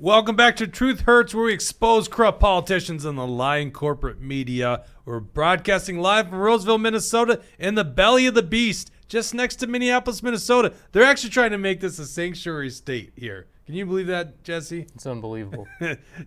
Welcome back to Truth Hurts, where we expose corrupt politicians and the lying corporate media. We're broadcasting live from Roseville, Minnesota, in the belly of the beast, just next to Minneapolis, Minnesota. They're actually trying to make this a sanctuary state here. Can you believe that, Jesse? It's unbelievable.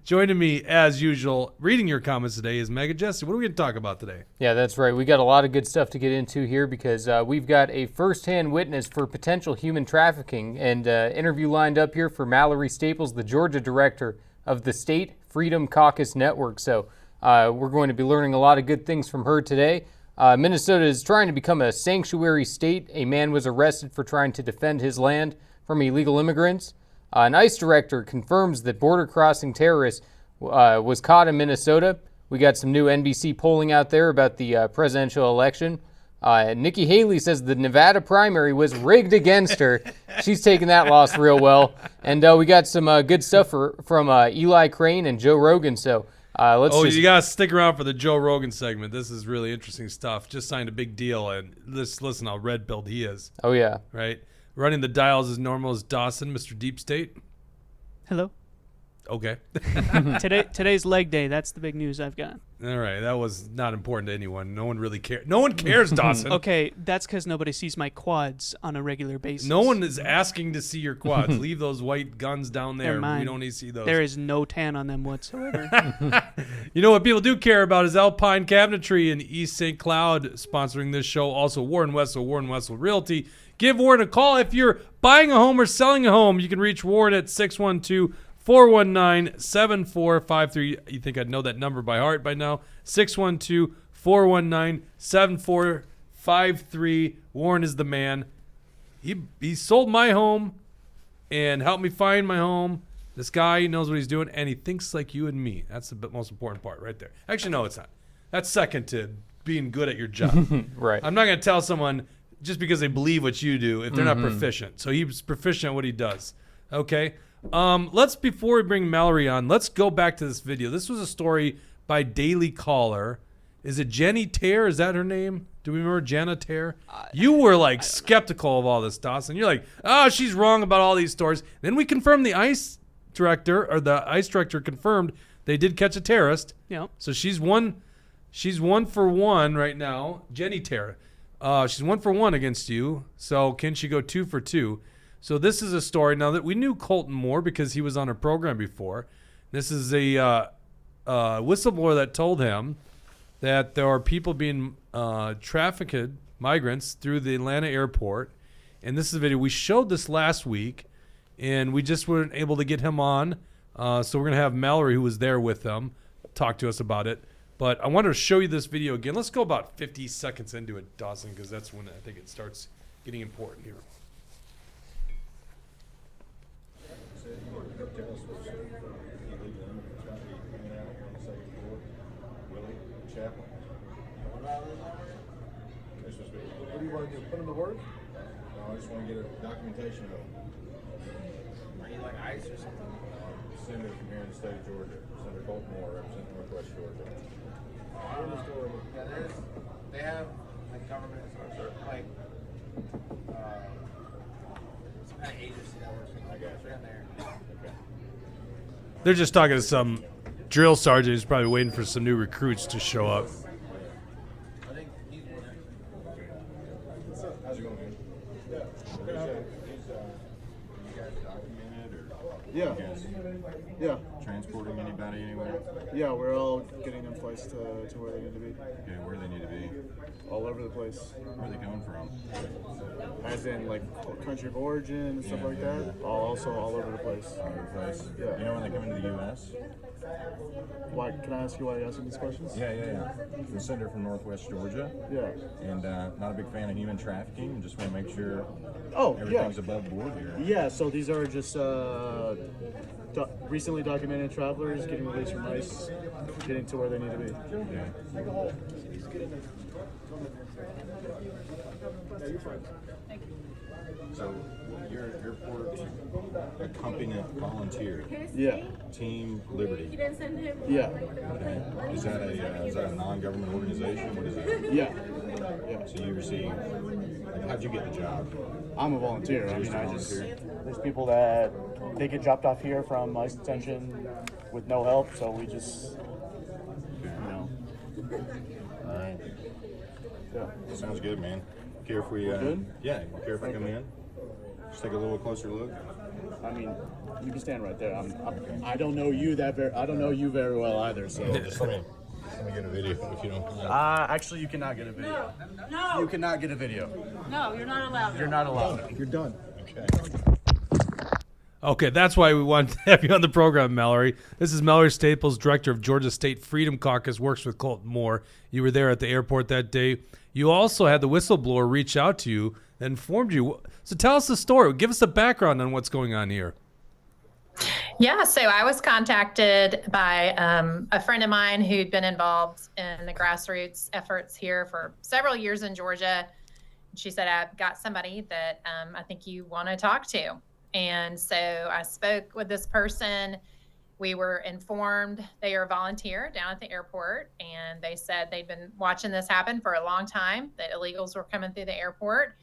Joining me, as usual, reading your comments today is Mega Jesse. What are we going to talk about today? Yeah, that's right. We got a lot of good stuff to get into here because we've got a first-hand witness for potential human trafficking and interview lined up here for Mallory Staples, the Georgia director of the State Freedom Caucus Network. So we're going to be learning a lot of good things from her today. Minnesota is trying to become a sanctuary state. A man was arrested for trying to defend his land from illegal immigrants. An ICE director confirms that border-crossing terrorist was caught in Minnesota. We got some new NBC polling out there about the presidential election. Nikki Haley says the Nevada primary was rigged against her. She's taking that loss real well. And we got some good stuff from Eli Crane and Joe Rogan. So you got to stick around for the Joe Rogan segment. This is really interesting stuff. Just signed a big deal, and listen how red-pilled he is. Oh, yeah. Right? Running the dials as normal as Dawson, Mr. Deep State. Hello. Okay. Today's leg day. That's the big news I've got. All right. That was not important to anyone. No one really cares. No one cares, Dawson. Okay. That's because nobody sees my quads on a regular basis. No one is asking to see your quads. Leave those white guns down there. They're mine. We don't need to see those. There is no tan on them whatsoever. You know what people do care about is Alpine Cabinetry in East St. Cloud sponsoring this show. Also, Warren Wessel Realty. Give Warren a call. If you're buying a home or selling a home, you can reach Warren at 612-419-7453. You think I'd know that number by heart by now? 612-419-7453. Warren is the man. He sold my home and helped me find my home. This guy knows what he's doing, and he thinks like you and me. That's the most important part right there. Actually, no, it's not. That's second to being good at your job. Right. I'm not going to tell someone just because they believe what you do if they're not proficient. So he's proficient at what he does. Okay? Before we bring Mallory on, let's go back to this video. This was a story by Daily Caller. Is it Jenny Tare? Is that her name? Do we remember Jenna Tare? You were skeptical of all this, Dawson. You're like, oh, she's wrong about all these stories. Then we confirmed the ICE director confirmed they did catch a terrorist. Yeah. So she's one for one right now. Jenny Tare. She's 1 for 1 against you. So can she go 2 for 2? So this is a story now that we knew Colton Moore because he was on our program before. This is a whistleblower that told him that there are people being trafficked, migrants, through the Atlanta airport. And this is a video. We showed this last week, and we just weren't able to get him on. So we're going to have Mallory, who was there with them, talk to us about it. But I wanted to show you this video again. Let's go about 50 seconds into it, Dawson, because that's when I think it starts getting important here. What do you want to do? Put them to work? No, I just want to get a documentation of them. Are you like ICE or something? Senator from here in the state of Georgia. Senator Colton Moore, representing Northwest Georgia. Yeah, they have like government, like some kind of agency that works with I got you. in there. Okay. They're just talking to some drill sergeant who's probably waiting for some new recruits to show up. I think he's one there. How's it going, man? Yeah. You guys documented or Yeah. you guys Yeah, transporting anybody anywhere? yeah, we're all getting them flights to where they need to be. Okay, where they need to be? All over the place. Where are they coming from? As in, like, country of origin and stuff like that. Also all over the place. All over the place. Yeah. You know when they come into the U.S.? Why? Can I ask you why you're asking these questions? Yeah. The senator from Northwest Georgia. Yeah. And not a big fan of human trafficking. Just want to make sure Everything's above board here. Yeah, so these are just recently documented travelers getting released from ICE, getting to where they need to be. Okay. So you're a company volunteer. Yeah. Team Liberty. Yeah. Okay. Is that a non-government organization? What is that? Yeah. So you receive. How'd you get the job? I'm a volunteer. I mean, Just a volunteer? there's people that they get dropped off here from ICE detention with no help, so we just, All right. yeah. Sounds good, man. Care if we, Good? yeah, care if we come in? Just take a little closer look. I mean, you can stand right there. I don't know you I don't know you very well either, so. Just let me get a video if you don't. Actually, you cannot get a video. No. You cannot get a video. No, you're not allowed. You're not allowed. You're done. Okay. Okay, that's why we wanted to have you on the program, Mallory. This is Mallory Staples, director of Georgia State Freedom Caucus, works with Colton Moore. You were there at the airport that day. You also had the whistleblower reach out to you and informed you. So tell us the story. Give us a background on what's going on here. Yeah, so I was contacted by a friend of mine who'd been involved in the grassroots efforts here for several years in Georgia. She said, I've got somebody that I think you want to talk to. And so I spoke with this person. We were informed they are a volunteer down at the airport, and they said they'd been watching this happen for a long time, that illegals were coming through the airport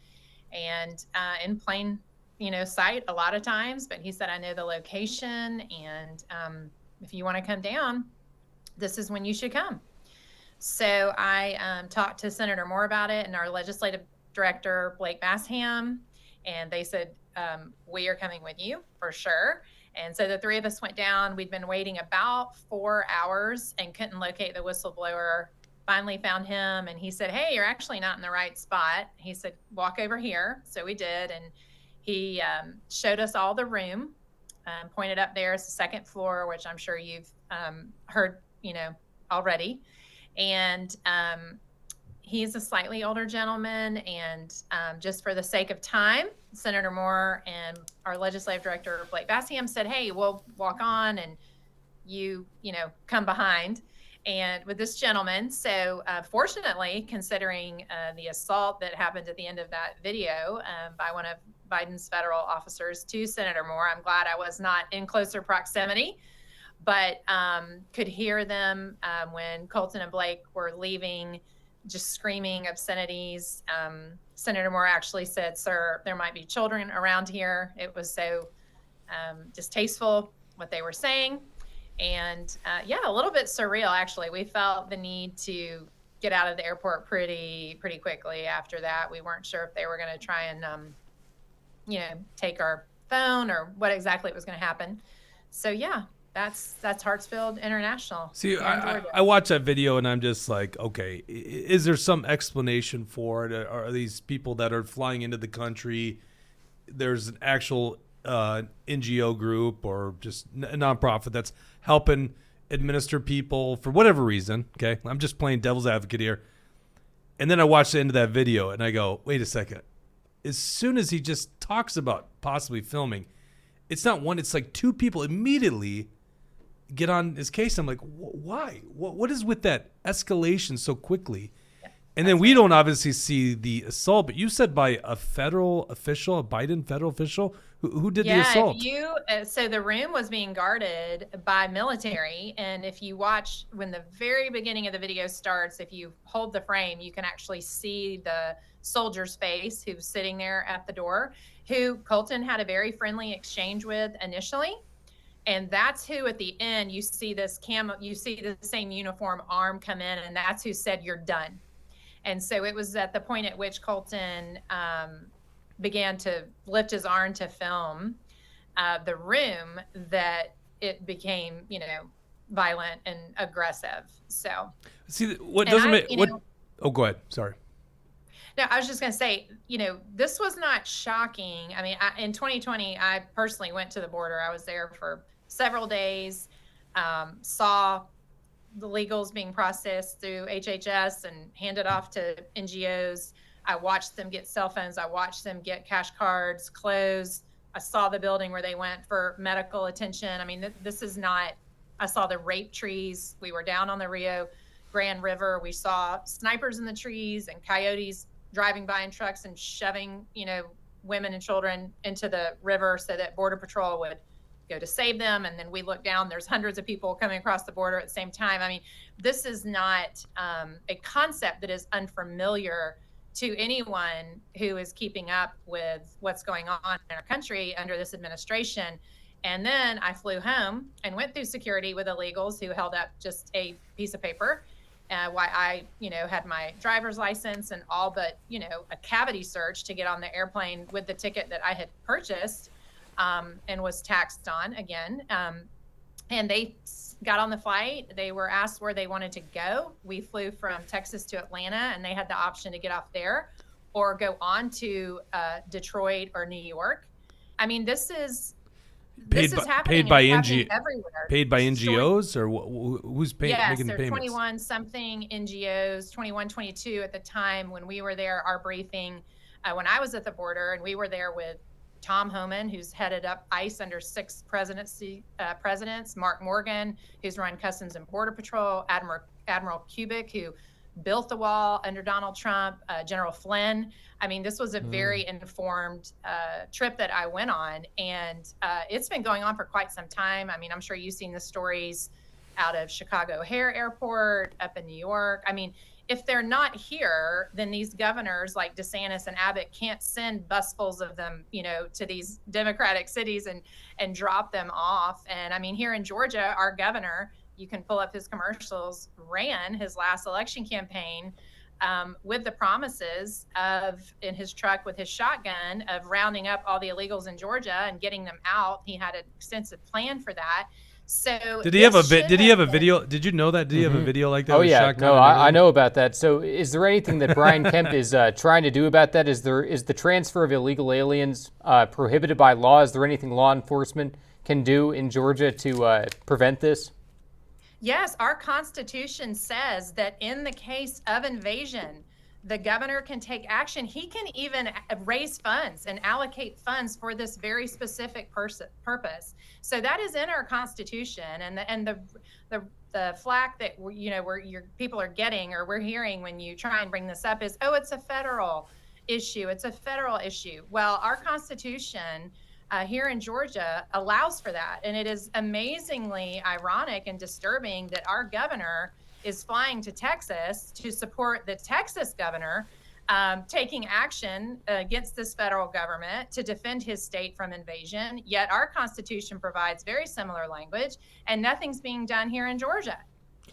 and in plain sight a lot of times. But he said, I know the location, and if you want to come down, this is when you should come. So I talked to Senator Moore about it and our legislative director, Blake Bassham, and they said, we are coming with you for sure. And so the three of us went down. We'd been waiting about 4 hours and couldn't locate the whistleblower. Finally found him, and he said, hey, you're actually not in the right spot. He said, walk over here. So we did, and he showed us all the room, pointed up there as the second floor, which I'm sure you've heard, already. And he's a slightly older gentleman, and just for the sake of time, Senator Moore and our legislative director, Blake Bassham, said, hey, we'll walk on and you come behind. And with this gentleman, so fortunately, considering the assault that happened at the end of that video by one of Biden's federal officers to Senator Moore, I'm glad I was not in closer proximity, but could hear them when Colton and Blake were leaving, just screaming obscenities. Senator Moore actually said, sir, there might be children around here. It was so distasteful what they were saying. And a little bit surreal, actually. We felt the need to get out of the airport pretty quickly after that. We weren't sure if they were going to try and, take our phone or what exactly was going to happen. So, that's Hartsfield International. See, I watched that video and I'm just like, okay, is there some explanation for it? Are these people that are flying into the country, there's an actual NGO group or just a nonprofit that's helping administer people for whatever reason? Okay, I'm just playing devil's advocate here. And then I watched the end of that video and I go, wait a second. As soon as he just talks about possibly filming, it's not one, it's like two people immediately get on his case. I'm like, why? What is with that escalation so quickly? And then we don't obviously see the assault, but you said by a federal official, a Biden federal official, who did the assault? So the room was being guarded by military. And if you watch when the very beginning of the video starts, if you hold the frame, you can actually see the soldier's face who's sitting there at the door, who Colton had a very friendly exchange with initially. And that's who at the end, you see this you see the same uniform arm come in, and that's who said, you're done. And so it was at the point at which Colton began to lift his arm to film the room that it became, violent and aggressive. So see what doesn't make what? Oh, go ahead. Sorry. No, I was just going to say, this was not shocking. I mean, in 2020, I personally went to the border. I was there for several days, saw the legals being processed through HHS and handed off to NGOs. I watched them get cell phones. I watched them get cash cards, clothes. I saw the building where they went for medical attention. I mean, this is not, I saw the rape trees. We were down on the Rio Grande River. We saw snipers in the trees and coyotes driving by in trucks and shoving, women and children into the river so that Border Patrol would go to save them. And then we look down, there's hundreds of people coming across the border at the same time. I mean, this is not a concept that is unfamiliar to anyone who is keeping up with what's going on in our country under this administration. And then I flew home and went through security with illegals who held up just a piece of paper. Why I, had my driver's license and all but, a cavity search to get on the airplane with the ticket that I had purchased and was taxed on again. And they got on the flight. They were asked where they wanted to go. We flew from Texas to Atlanta, and they had the option to get off there or go on to Detroit or New York. I mean, this is happening everywhere. Paid by NGOs or who's paying? Yes, making the there are payments? 21 something NGOs, 21, 22 at the time when we were there. Our briefing, when I was at the border, and we were there with Tom Homan, who's headed up ICE under 6 presidents, Mark Morgan, who's run Customs and Border Patrol, Admiral Kubik, who built the wall under Donald Trump, General Flynn. I mean, this was a very informed trip that I went on, and it's been going on for quite some time. I mean, I'm sure you've seen the stories out of Chicago O'Hare Airport, up in New York. I mean, if they're not here, then these governors like DeSantis and Abbott can't send busfuls of them, to these Democratic cities and drop them off. And I mean, here in Georgia, our governor, you can pull up his commercials, ran his last election campaign with the promises in his truck with his shotgun of rounding up all the illegals in Georgia and getting them out. He had an extensive plan for that. So did he have a video? Did you know that? Did he have a video like that? Oh with yeah, shotgun no, and I everything? know about that. So is there anything that Brian Kemp is trying to do about that? Is the transfer of illegal aliens prohibited by law? Is there anything law enforcement can do in Georgia to prevent this? Yes, our Constitution says that in the case of invasion, the governor can take action. He can even raise funds and allocate funds for this very specific purpose. So that is in our Constitution, and the flack that your people are getting or we're hearing when you try and bring this up is, oh, it's a federal issue. It's a federal issue. Well, our Constitution here in Georgia allows for that, and it is amazingly ironic and disturbing that our governor is flying to Texas to support the Texas governor taking action against this federal government to defend his state from invasion. Yet our Constitution provides very similar language, and nothing's being done here in Georgia.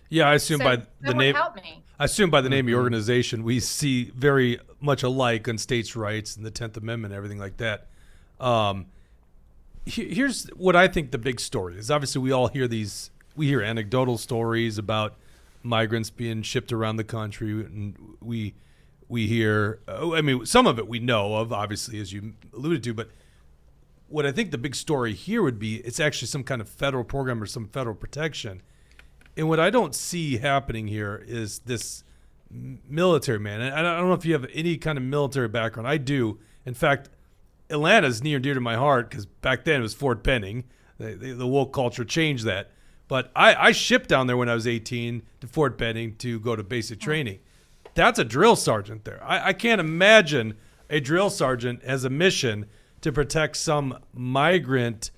Yeah, I assume by the name. Help me. I assume by the name of the organization, we see very much alike on states' rights and the 10th Amendment, and everything like that. Here's what I think the big story is. Obviously, we hear anecdotal stories about migrants being shipped around the country, and we hear, some of it we know of, obviously, as you alluded to, but what I think the big story here would be, it's actually some kind of federal program or some federal protection. And what I don't see happening here is this military man. And I don't know if you have any kind of military background. I do. In fact, Atlanta's near and dear to my heart because back then it was Fort Benning. The woke culture changed that. But I shipped down there when I was 18 to Fort Benning to go to basic training. That's a drill sergeant there. I can't imagine a drill sergeant has a mission to protect some migrant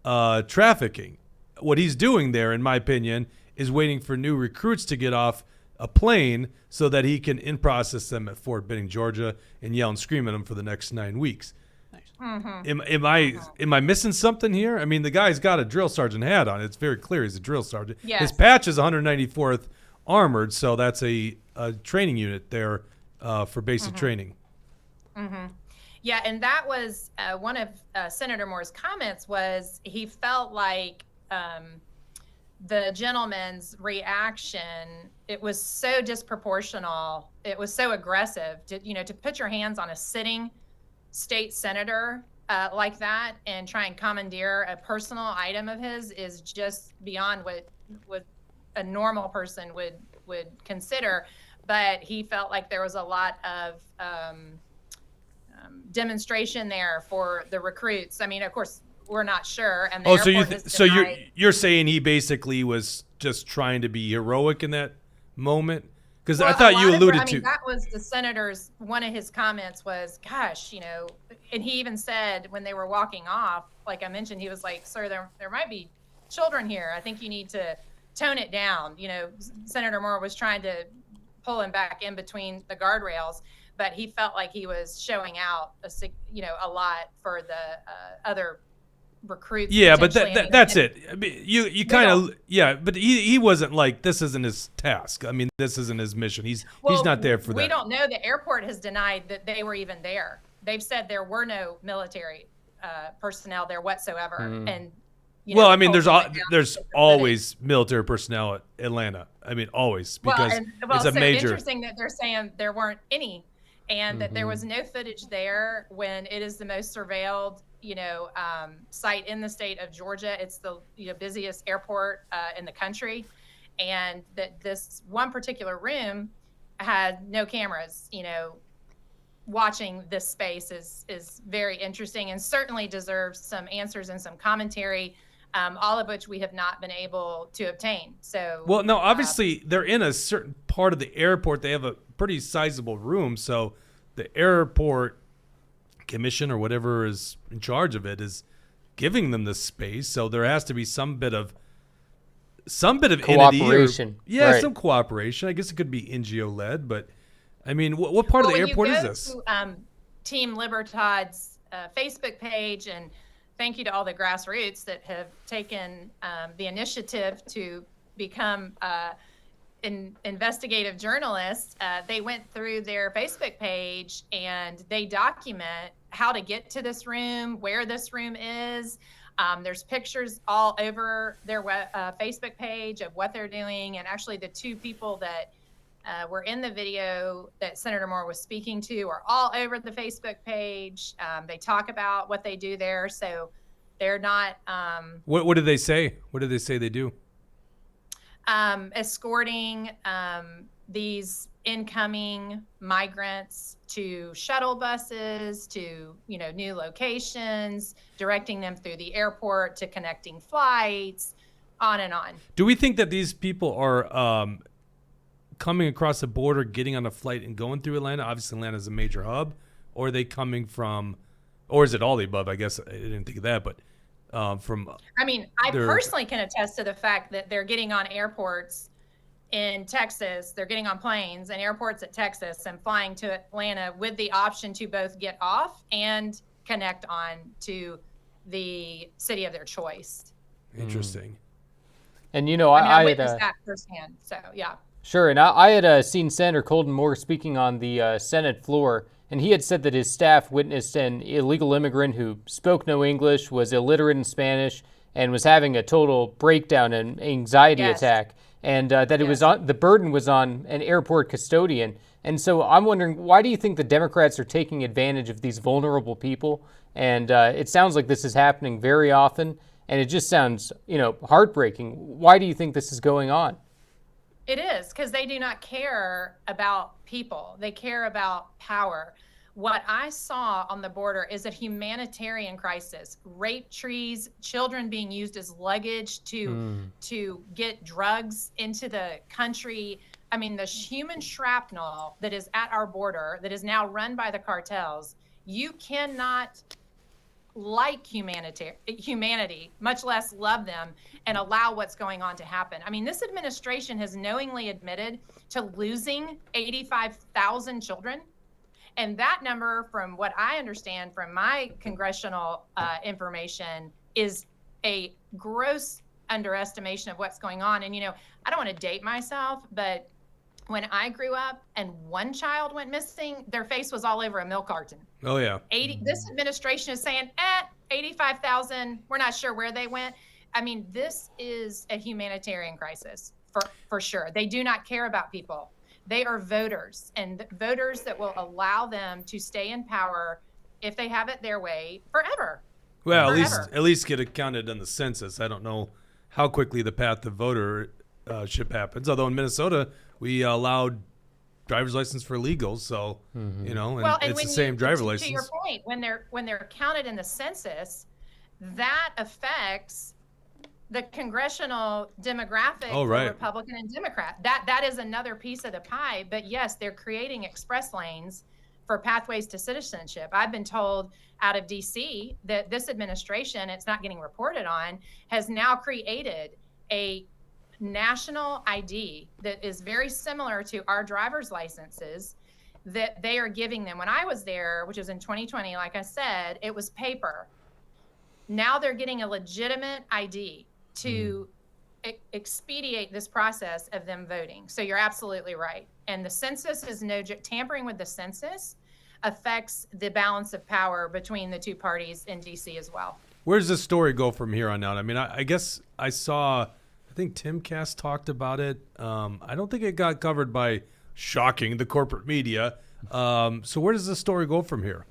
trafficking. What he's doing there, in my opinion, is waiting for new recruits to get off a plane so that he can in-process them at Fort Benning, Georgia, and yell and scream at them for the next 9 weeks. Am I missing something here? I mean, the guy's got a drill sergeant hat on. It's very clear he's a drill sergeant. Yes. His patch is 194th Armored, so that's a training unit there for basic training. Yeah, and that was one of Senator Moore's comments was he felt like the gentleman's reaction, it was so disproportional. It was so aggressive to put your hands on a sitting state senator like that and try and commandeer a personal item of his is just beyond what a normal person would consider. But he felt like there was a lot of demonstration there for the recruits. I mean, of course, we're not sure. And you're saying he basically was just trying to be heroic in that moment? Because I thought you alluded to. That was the senator's, one of his comments was, gosh, and he even said when they were walking off, like I mentioned, he was like, sir, there might be children here. I think you need to tone it down. Senator Moore was trying to pull him back in between the guardrails, but he felt like he was showing out a lot for the other recruits. Yeah, but potentially, that's it. I mean, you kind of but he wasn't like, this isn't his task. I mean, this isn't his mission. He's not there for that. We don't know. The airport has denied that they were even there. They've said there were no military personnel there whatsoever. And well, I mean, there's always military personnel at Atlanta. I mean, always, because it's a major. Interesting that they're saying there weren't any, and that there was no footage there when it is the most surveilled, site in the state of Georgia. It's the busiest airport in the country, and that this one particular room had no cameras. Watching this space is very interesting and certainly deserves some answers and some commentary. All of which we have not been able to obtain. So, well, no, obviously they're in a certain part of the airport. They have a pretty sizable room, so the airport commission or whatever is in charge of it is giving them this space. So there has to be some bit of cooperation. Right. Some cooperation. I guess it could be NGO led, but I mean, what part of the airport is this? Team Libertad's Facebook page, and thank you to all the grassroots that have taken the initiative to become investigative journalists. They went through their Facebook page and they document how to get to this room, where this room is. There's pictures all over their Facebook page of what they're doing. And actually the two people that were in the video that Senator Moore was speaking to are all over the Facebook page. They talk about what they do there. So they're not. What did they say? What did they say they do? Escorting these incoming migrants to shuttle buses, to new locations, directing them through the airport to connecting flights, on and on. Do we think that these people are coming across the border, getting on a flight and going through Atlanta? Obviously, Atlanta is a major hub. Or are they coming from, or is it all the above? I guess I didn't think of that, but from. I mean, I personally can attest to the fact that they're getting on airports in Texas. They're getting on planes and airports at Texas and flying to Atlanta with the option to both get off and connect on to the city of their choice. Interesting. And I witnessed that firsthand. So yeah. Sure, and I had seen Senator Colton Moore speaking on the Senate floor, and he had said that his staff witnessed an illegal immigrant who spoke no English, was illiterate in Spanish, and was having a total breakdown and anxiety attack, and that it was the burden was on an airport custodian. And so I'm wondering, why do you think the Democrats are taking advantage of these vulnerable people? And it sounds like this is happening very often, and it just sounds, heartbreaking. Why do you think this is going on? It is, because they do not care about people. They care about power. What I saw on the border is a humanitarian crisis. Rape trees, children being used as luggage to get drugs into the country. I mean, the human shrapnel that is at our border, that is now run by the cartels, you cannot like humanity, much less love them, and allow what's going on to happen. I mean, this administration has knowingly admitted to losing 85,000 children. And that number, from what I understand from my congressional information, is a gross underestimation of what's going on. And, I don't want to date myself, but when I grew up and one child went missing, their face was all over a milk carton. Oh, yeah. This administration is saying, 85,000, we're not sure where they went. I mean, this is a humanitarian crisis for sure. They do not care about people. They are voters, and voters that will allow them to stay in power if they have it their way forever. Well, at least get it counted in the census. I don't know how quickly the path to votership happens. Although in Minnesota, we allowed driver's license for illegals, so and it's the same driver's license. To your point, when they're counted in the census, that affects the congressional demographic for Republican and Democrat. That is another piece of the pie. But yes, they're creating express lanes for pathways to citizenship. I've been told out of DC that this administration, it's not getting reported on, has now created a national ID that is very similar to our driver's licenses that they are giving them. When I was there, which was in 2020, like I said, it was paper. now they're getting a legitimate ID to expedite this process of them voting. So you're absolutely right. And the census is tampering with the census affects the balance of power between the two parties in DC as well. Where does this story go from here on out? I mean, I guess I think Timcast talked about it. I don't think it got covered by, shocking, the corporate media. So where does this story go from here?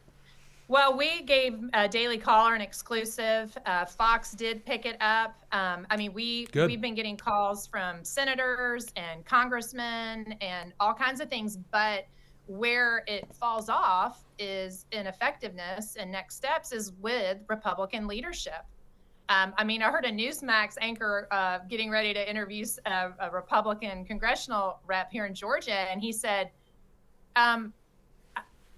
Well, we gave Daily Caller an exclusive. Fox did pick it up. I mean, we've been getting calls from senators and congressmen and all kinds of things, but where it falls off is in effectiveness and next steps is with Republican leadership. I mean, I heard a Newsmax anchor getting ready to interview a Republican congressional rep here in Georgia, and he said,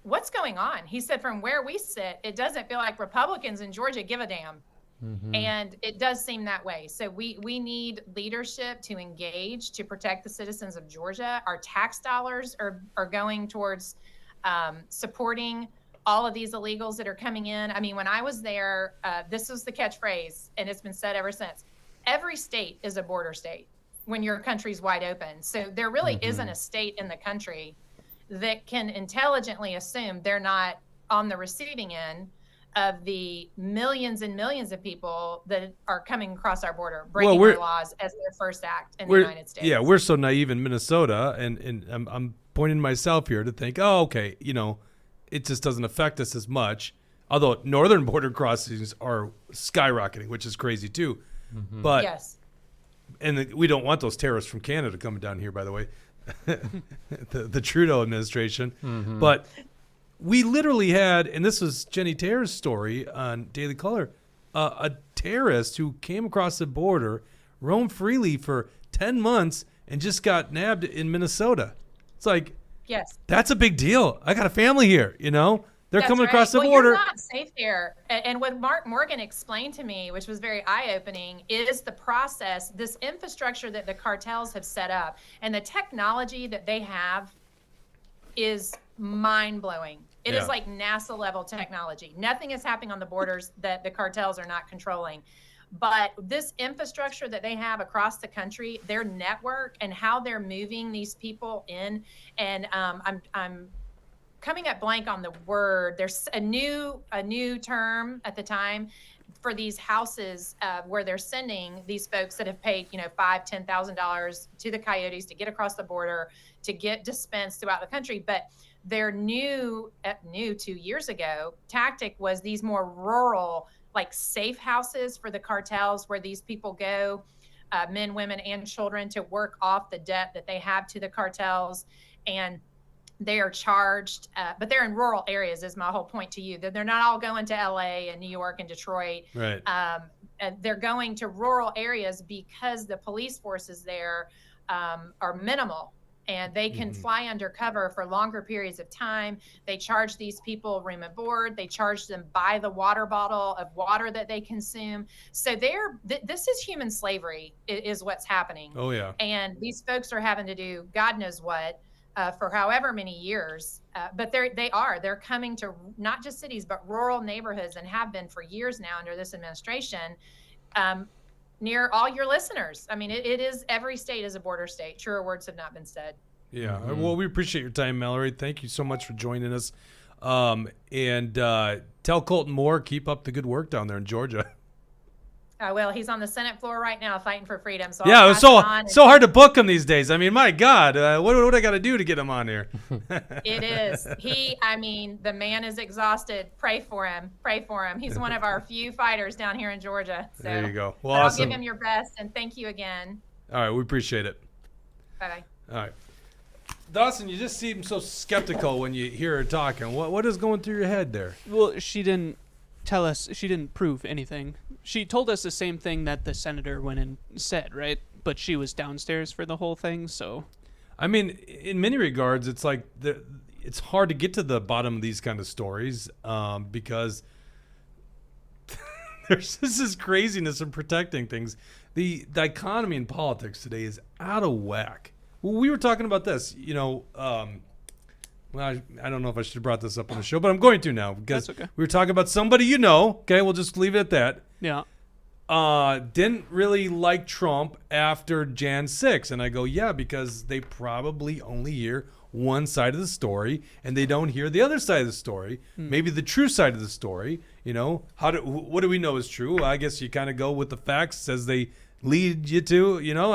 what's going on? He said, from where we sit, it doesn't feel like Republicans in Georgia give a damn. And it does seem that way. So we need leadership to engage to protect the citizens of Georgia. Our tax dollars are going towards supporting all of these illegals that are coming in. I mean, when I was there, this was the catchphrase, and it's been said ever since. Every state is a border state when your country's wide open. So there really isn't a state in the country that can intelligently assume they're not on the receiving end of the millions and millions of people that are coming across our border, breaking our laws as their first act in the United States. Yeah, we're so naive in Minnesota, and I'm pointing myself here to think, oh, okay, it just doesn't affect us as much. Although northern border crossings are skyrocketing, which is crazy too. But yes, and we don't want those terrorists from Canada coming down here, by the way, the Trudeau administration. But we literally had, and this was Jenny Terr's story on Daily Caller, a terrorist who came across the border, roamed freely for 10 months, and just got nabbed in Minnesota. It's like, yes, that's a big deal. I got a family here, They're That's coming right. across the well, border. You're not safe here. And what Mark Morgan explained to me, which was very eye-opening, is the process, this infrastructure that the cartels have set up, and the technology that they have is mind-blowing. It is like NASA-level technology. Nothing is happening on the borders that the cartels are not controlling. But this infrastructure that they have across the country, their network, and how they're moving these people in, and I'm coming up blank on the word. There's a new term at the time for these houses where they're sending these folks that have paid, $5,000-$10,000 to the coyotes to get across the border, to get dispensed throughout the country. But their new 2 years ago tactic was these more rural, like safe houses for the cartels, where these people go, men, women, and children, to work off the debt that they have to the cartels. And they are charged, but they're in rural areas, is my whole point to you. They're not all going to LA and New York and Detroit. Right. And they're going to rural areas because the police forces there are minimal, and they can fly undercover for longer periods of time. They charge these people room and board. They charge them by the water bottle of water that they consume. So this is human slavery is what's happening. Oh, yeah. And these folks are having to do God knows what. For however many years, but they're coming to not just cities, but rural neighborhoods, and have been for years now under this administration, near all your listeners. I mean, it is, every state is a border state. Truer words have not been said. Yeah. Well, we appreciate your time, Mallory. Thank you so much for joining us. And tell Colton Moore, keep up the good work down there in Georgia. Well, he's on the Senate floor right now fighting for freedom. So yeah, it's so hard to book him these days. I mean, my God, what I got to do to get him on here? It is. The man is exhausted. Pray for him. Pray for him. He's one of our few fighters down here in Georgia. So, there you go. Well, awesome. awesome. I'll give him your best, and thank you again. All right, we appreciate it. Bye-bye. All right. Dawson, you just seem so skeptical when you hear her talking. What is going through your head there? Well, she didn't tell us. She didn't prove anything. She told us the same thing that the senator went and said, right? But she was downstairs for the whole thing, so. I mean, in many regards, it's like it's hard to get to the bottom of these kind of stories because there's this craziness in protecting things. The dichotomy in politics today is out of whack. Well, we were talking about this, well, I don't know if I should have brought this up on the show, but I'm going to now because we were talking about somebody okay, we'll just leave it at that. Yeah. didn't really like Trump after Jan 6. And I go, yeah, because they probably only hear one side of the story and they don't hear the other side of the story. Maybe the true side of the story. You know, what do we know is true? Well, I guess you kind of go with the facts as they lead you to, you know.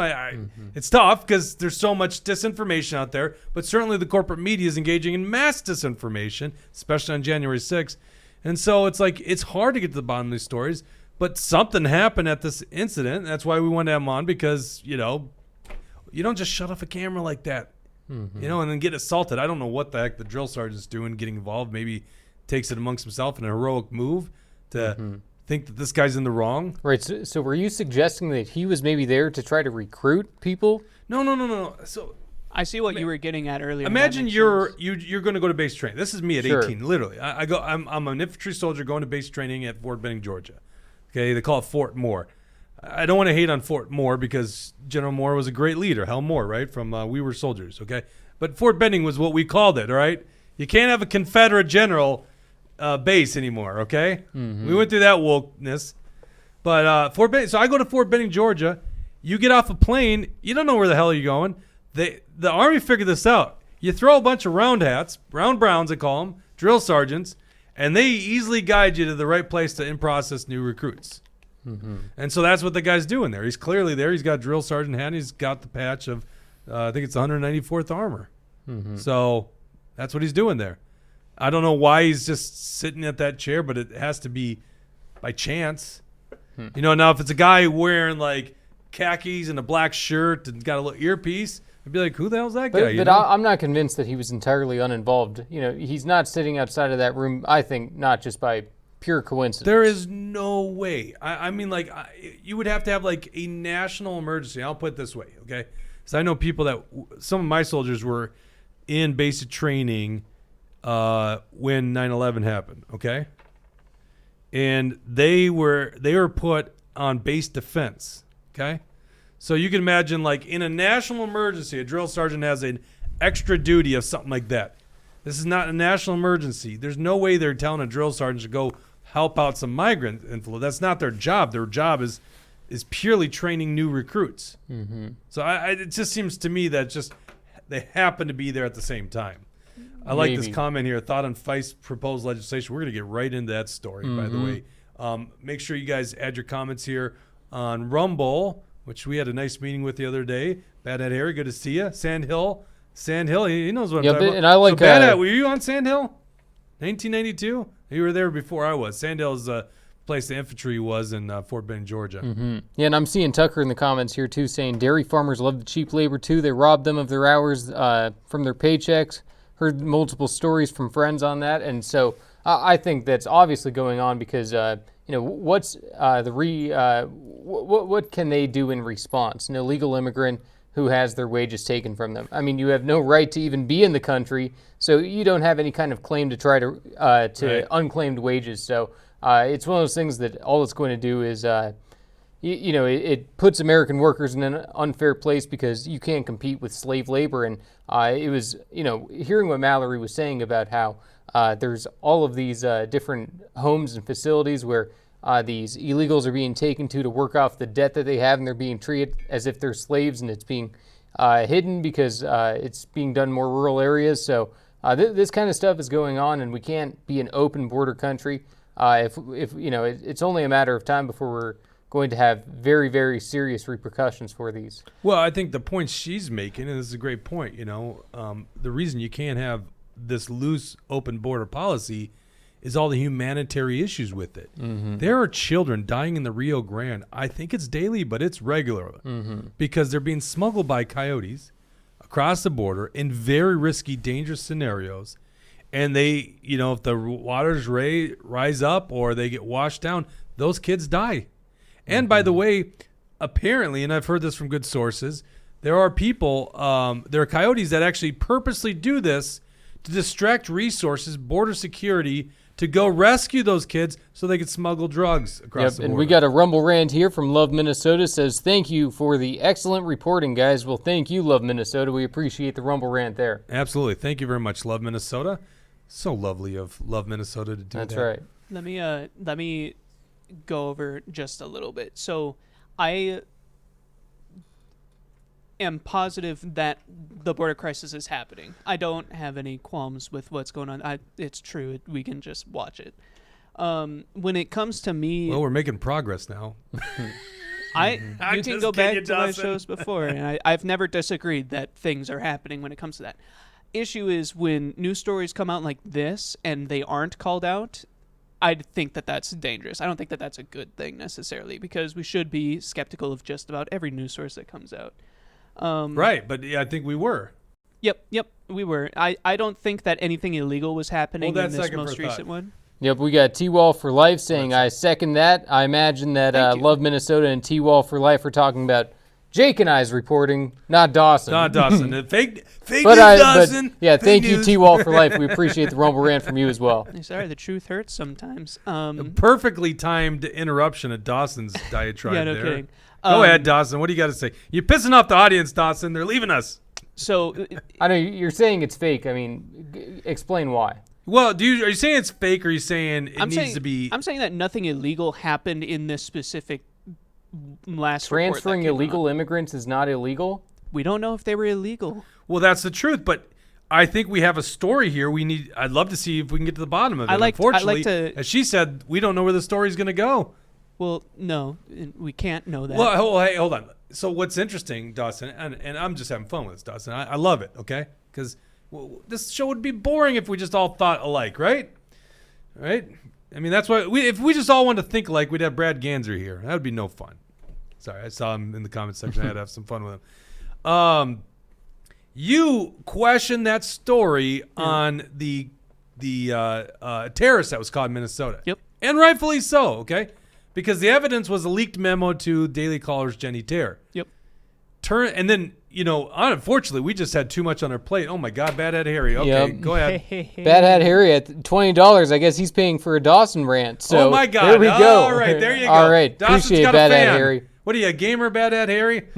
It's tough because there's so much disinformation out there, but certainly the corporate media is engaging in mass disinformation, especially on January 6th. And so it's like, it's hard to get to the bottom of these stories, but something happened at this incident. That's why we wanted to have him on, because, you know, you don't just shut off a camera like that, you know, and then get assaulted. I don't know what the heck the drill sergeant's doing, getting involved. Maybe takes it amongst himself in a heroic move to think that this guy's in the wrong. Right. So were you suggesting that he was maybe there to try to recruit people? No. So I see what you were getting at earlier. imagine you're going to go to base training. This is me at Sure. 18, literally. I'm an infantry soldier going to base training at Fort Benning, Georgia. Okay, they call it Fort Moore. I don't want to hate on Fort Moore because General Moore was a great leader, Hal Moore, right? From We Were Soldiers, okay? But Fort Benning was what we called it, all right? You can't have a Confederate general base anymore, okay? We went through that wokeness. But Fort Benning, so I go to Fort Benning, Georgia. You get off a plane, you don't know where the hell you're going. The Army figured this out. You throw a bunch of round hats, round browns they call them, drill sergeants, and they easily guide you to the right place to in-process new recruits. And so that's what the guy's doing there. He's clearly there. He's got drill sergeant hat. He's got the patch of, I think it's 194th Armor. So that's what he's doing there. I don't know why he's just sitting at that chair, but it has to be by chance. You know, now if it's a guy wearing like khakis and a black shirt and got a little earpiece, I'd be like, who the hell's that guy? But I'm not convinced that he was entirely uninvolved. You know, he's not sitting outside of that room, I think, not just by pure coincidence. There is no way. I mean, like, you would have to have like a national emergency. I'll put it this way, okay? So I know people that some of my soldiers were in basic training when 9/11 happened, okay? And they were put on base defense, okay? So you can imagine, like, in a national emergency, a drill sergeant has an extra duty of something like that. This is not a national emergency. There's no way they're telling a drill sergeant to go help out some migrant inflow. That's not their job. Their job is purely training new recruits. So it just seems to me that just they happen to be there at the same time. I like this comment here. Thought on FICE proposed legislation. We're going to get right into that story, by the way. Make sure you guys add your comments here on Rumble, which we had a nice meeting with the other day. Bad Hat Harry, good to see you. Sandhill, he knows what I'm talking about. And I like so Bad Hat, were you on Sandhill? 1992? You were there before I was. Sandhill's the place the infantry was in Fort Benning, Georgia. Yeah, and I'm seeing Tucker in the comments here too saying dairy farmers love the cheap labor too. They rob them of their hours from their paychecks. Heard multiple stories from friends on that, and so I think that's obviously going on because you know what's what can they do in response? An illegal immigrant who has their wages taken from them. I mean, you have no right to even be in the country, so you don't have any kind of claim to try to unclaimed wages. So it's one of those things that all it's going to do is you know, it puts American workers in an unfair place because you can't compete with slave labor. And it was, you know, hearing what Mallory was saying about how there's all of these different homes and facilities where these illegals are being taken to work off the debt that they have, and they're being treated as if they're slaves, and it's being hidden because it's being done in more rural areas. So this kind of stuff is going on, and we can't be an open border country. If you know, it's only a matter of time before we're going to have very, very serious repercussions for these. Well, I think the point she's making, and this is a great point, you know, the reason you can't have this loose open border policy is all the humanitarian issues with it. There are children dying in the Rio Grande. I think it's daily, but it's regular because they're being smuggled by coyotes across the border in very risky, dangerous scenarios. And they, you know, if the waters rise up or they get washed down, those kids die. And by the way, apparently, and I've heard this from good sources, there are people, there are coyotes that actually purposely do this to distract resources, border security, to go rescue those kids so they can smuggle drugs across the border. And we got a Rumble rant here from Love Minnesota. Says, thank you for the excellent reporting, guys. Well, thank you, Love Minnesota. We appreciate the Rumble rant there. Absolutely. Thank you very much, Love Minnesota. So lovely of Love Minnesota to do that. That's right. Let me go over just a little bit. So I am positive that the border crisis is happening. I don't have any qualms with what's going on. It's true. We can just watch it. When it comes to me, Well, we're making progress now. you can just go back kidding, to my Dawson. shows before, and I've never disagreed that things are happening when it comes to that. Issue is when news stories come out like this and they aren't called out, I think that that's dangerous. I don't think that that's a good thing necessarily, because we should be skeptical of just about every news source that comes out. Right, but I think we were. Yep, we were. I don't think that anything illegal was happening Well, in that's this second for most thought. recent one. Yep, we got T-Wall for Life saying, I second that. I imagine that Thank you. Love Minnesota and T-Wall for Life are talking about Jake and I's reporting, not Dawson. Not Dawson. Fake news, But Dawson. yeah, Fake thank you, news. T-Wall for Life. We appreciate the Rumble Rant from you as well. Sorry, the truth hurts sometimes. Perfectly timed interruption of Dawson's diatribe Yeah, no there. kidding. Go ahead, Dawson. What do you got to say? You're pissing off the audience, Dawson. They're leaving us. So I know you're saying it's fake. I mean, explain why. Well, are you saying it's fake, or are you saying it I'm needs saying, to be? I'm saying that nothing illegal happened in this specific last report that Transferring came illegal out. immigrants is not illegal? We don't know if they were illegal. Well, that's the truth, but I think we have a story here. I'd love to see if we can get to the bottom of it. Unfortunately, as she said, we don't know where the story's going to go. Well, no, we can't know that. Well, hey, hold on. So what's interesting, Dawson, and I'm just having fun with this, Dawson. I love it, okay? Because this show would be boring if we just all thought alike, right? Right? I mean, that's why if we just all wanted to think alike, we'd have Brad Ganser here. That would be no fun. Sorry, I saw him in the comment section. I had to have some fun with him. You questioned that story on the terrorist that was caught in Minnesota. Yep. And rightfully so, okay? Because the evidence was a leaked memo to Daily Caller's Jenny Terror. Yep. And then, unfortunately, we just had too much on our plate. Oh my God, Bad Head Harry. Okay, Yep. go ahead. Bad Hat Harry at $20. I guess he's paying for a Dawson rant. So Oh my God. there we go. All right, there you go. All right, Dawson's appreciate got Bad a Hat fan. Harry. What are you, a gamer, Bad Hat Harry?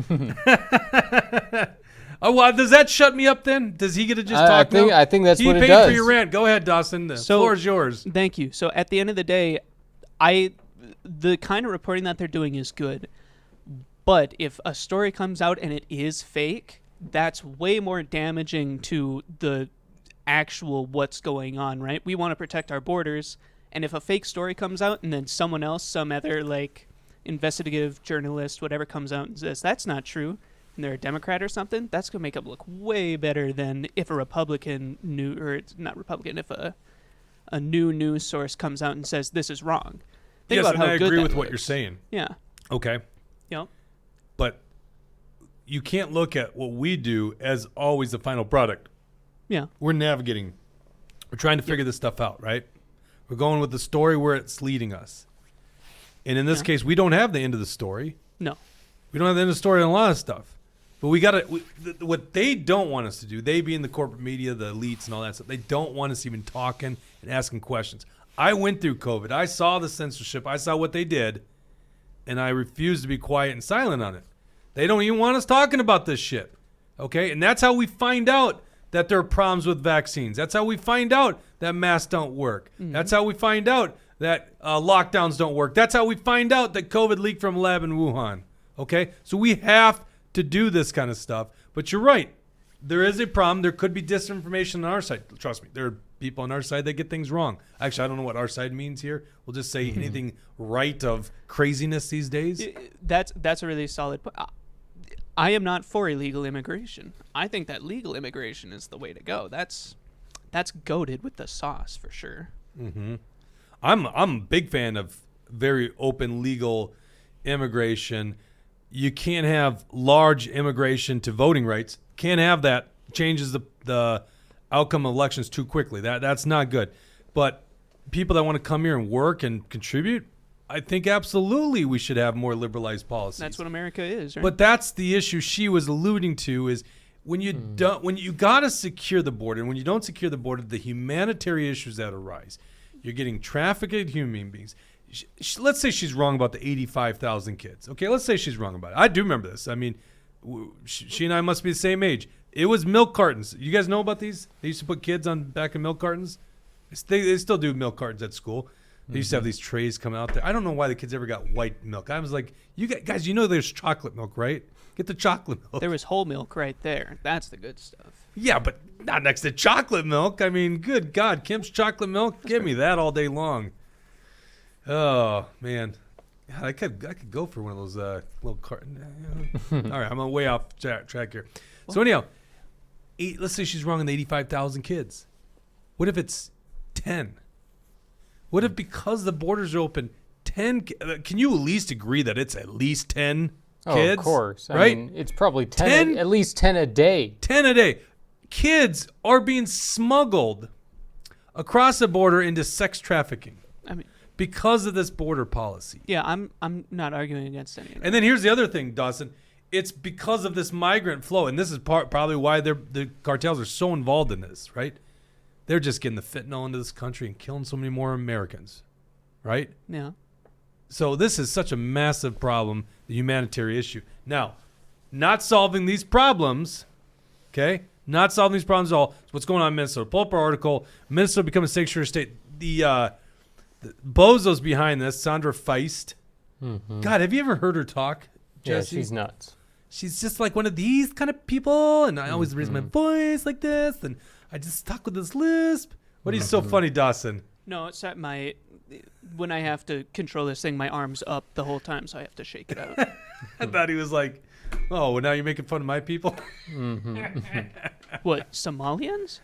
Oh, well, does that shut me up then? Does he get to just talk now? I think that's He what it paid does. for your rant. Go ahead, Dawson. The floor is yours. Thank you. So at the end of the day, the kind of reporting that they're doing is good. But if a story comes out and it is fake, that's way more damaging to the actual what's going on, right? We want to protect our borders. And if a fake story comes out and then someone else, some other investigative journalist, whatever, comes out and says that's not true, and they're a Democrat or something, that's going to make it look way better than if a Republican if a new news source comes out and says this is wrong. Think Yes, about and how I good agree that with what looks. you're saying. Yeah. Okay. Yep. But you can't look at what we do as always the final product. Yeah. We're navigating. We're trying to figure this stuff out, right? We're going with the story where it's leading us. And in this case, we don't have the end of the story. No. We don't have the end of the story on a lot of stuff. But we got to, what they don't want us to do, they being the corporate media, the elites and all that stuff, they don't want us even talking and asking questions. I went through COVID. I saw the censorship. I saw what they did. And I refused to be quiet and silent on it. They don't even want us talking about this shit. Okay? And that's how we find out that there are problems with vaccines. That's how we find out that masks don't work. Mm-hmm. That's how we find out that lockdowns don't work. That's how we find out that COVID leaked from a lab in Wuhan. Okay? So we have to do this kind of stuff. But you're right. There is a problem. There could be disinformation on our side. Trust me, there are people on our side that get things wrong. Actually, I don't know what our side means here. We'll just say anything right of craziness these days. That's a really solid point. I am not for illegal immigration. I think that legal immigration is the way to go. That's goated with the sauce for sure. Mm-hmm. I'm a big fan of very open legal immigration. You can't have large immigration to voting rights. Can't have that. Changes the outcome of elections too quickly. That's not good. But people that want to come here and work and contribute, I think absolutely we should have more liberalized policies. That's what America is, right? But that's the issue she was alluding to is when you when you got to secure the border, and when you don't secure the border, the humanitarian issues that arise. You're getting trafficked human beings. Let's say she's wrong about the 85,000 kids. Okay, let's say she's wrong about it. I do remember this. I mean, she and I must be the same age. It was milk cartons. You guys know about these? They used to put kids on back in milk cartons. They still do milk cartons at school. They used to have these trays come out there. I don't know why the kids ever got white milk. I was like, you guys, you know there's chocolate milk, right? Get the chocolate milk. There was whole milk right there. That's the good stuff. Yeah, but not next to chocolate milk. I mean, good God, Kim's chocolate milk. Give me that all day long. Oh man, God, I could go for one of those little carton. All right, I'm way off track here. So anyhow, let's say she's wrong on the 85,000 kids. What if it's 10? What if because the borders are open, 10? Can you at least agree that it's at least 10 kids? Of course. Right? I mean, it's probably 10, at least 10 a day. 10 a day. Kids are being smuggled across the border into sex trafficking. I mean, because of this border policy. yeah, I'm not arguing against any of that. And then here's the other thing, Dawson. It's because of this migrant flow, and this is probably why the cartels are so involved in this, right? They're just getting the fentanyl into this country and killing so many more Americans, right? Yeah. So this is such a massive problem, the humanitarian issue. Now, not solving these problems, okay? Not solving these problems at all. So what's going on in Minnesota? Pull up our article. Minnesota become a sanctuary state. The bozos behind this, Sandra Feist. Mm-hmm. God, have you ever heard her talk, Jesse? Yeah, she's nuts. She's just like one of these kind of people, and I always raise my voice like this, and I just talk with this lisp. What is so funny, Dawson? No, it's at when I have to control this thing, my arm's up the whole time, so I have to shake it out. I thought he was like, oh, well, now you're making fun of my people? What, Somalians?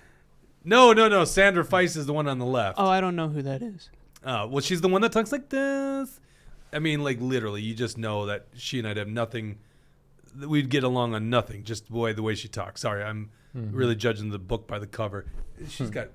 No. Sandra Feist is the one on the left. Oh, I don't know who that is. Well, she's the one that talks like this. I mean, like literally, you just know that she and I'd have nothing. We'd get along on nothing, just the way she talks. Sorry, I'm really judging the book by the cover. She's got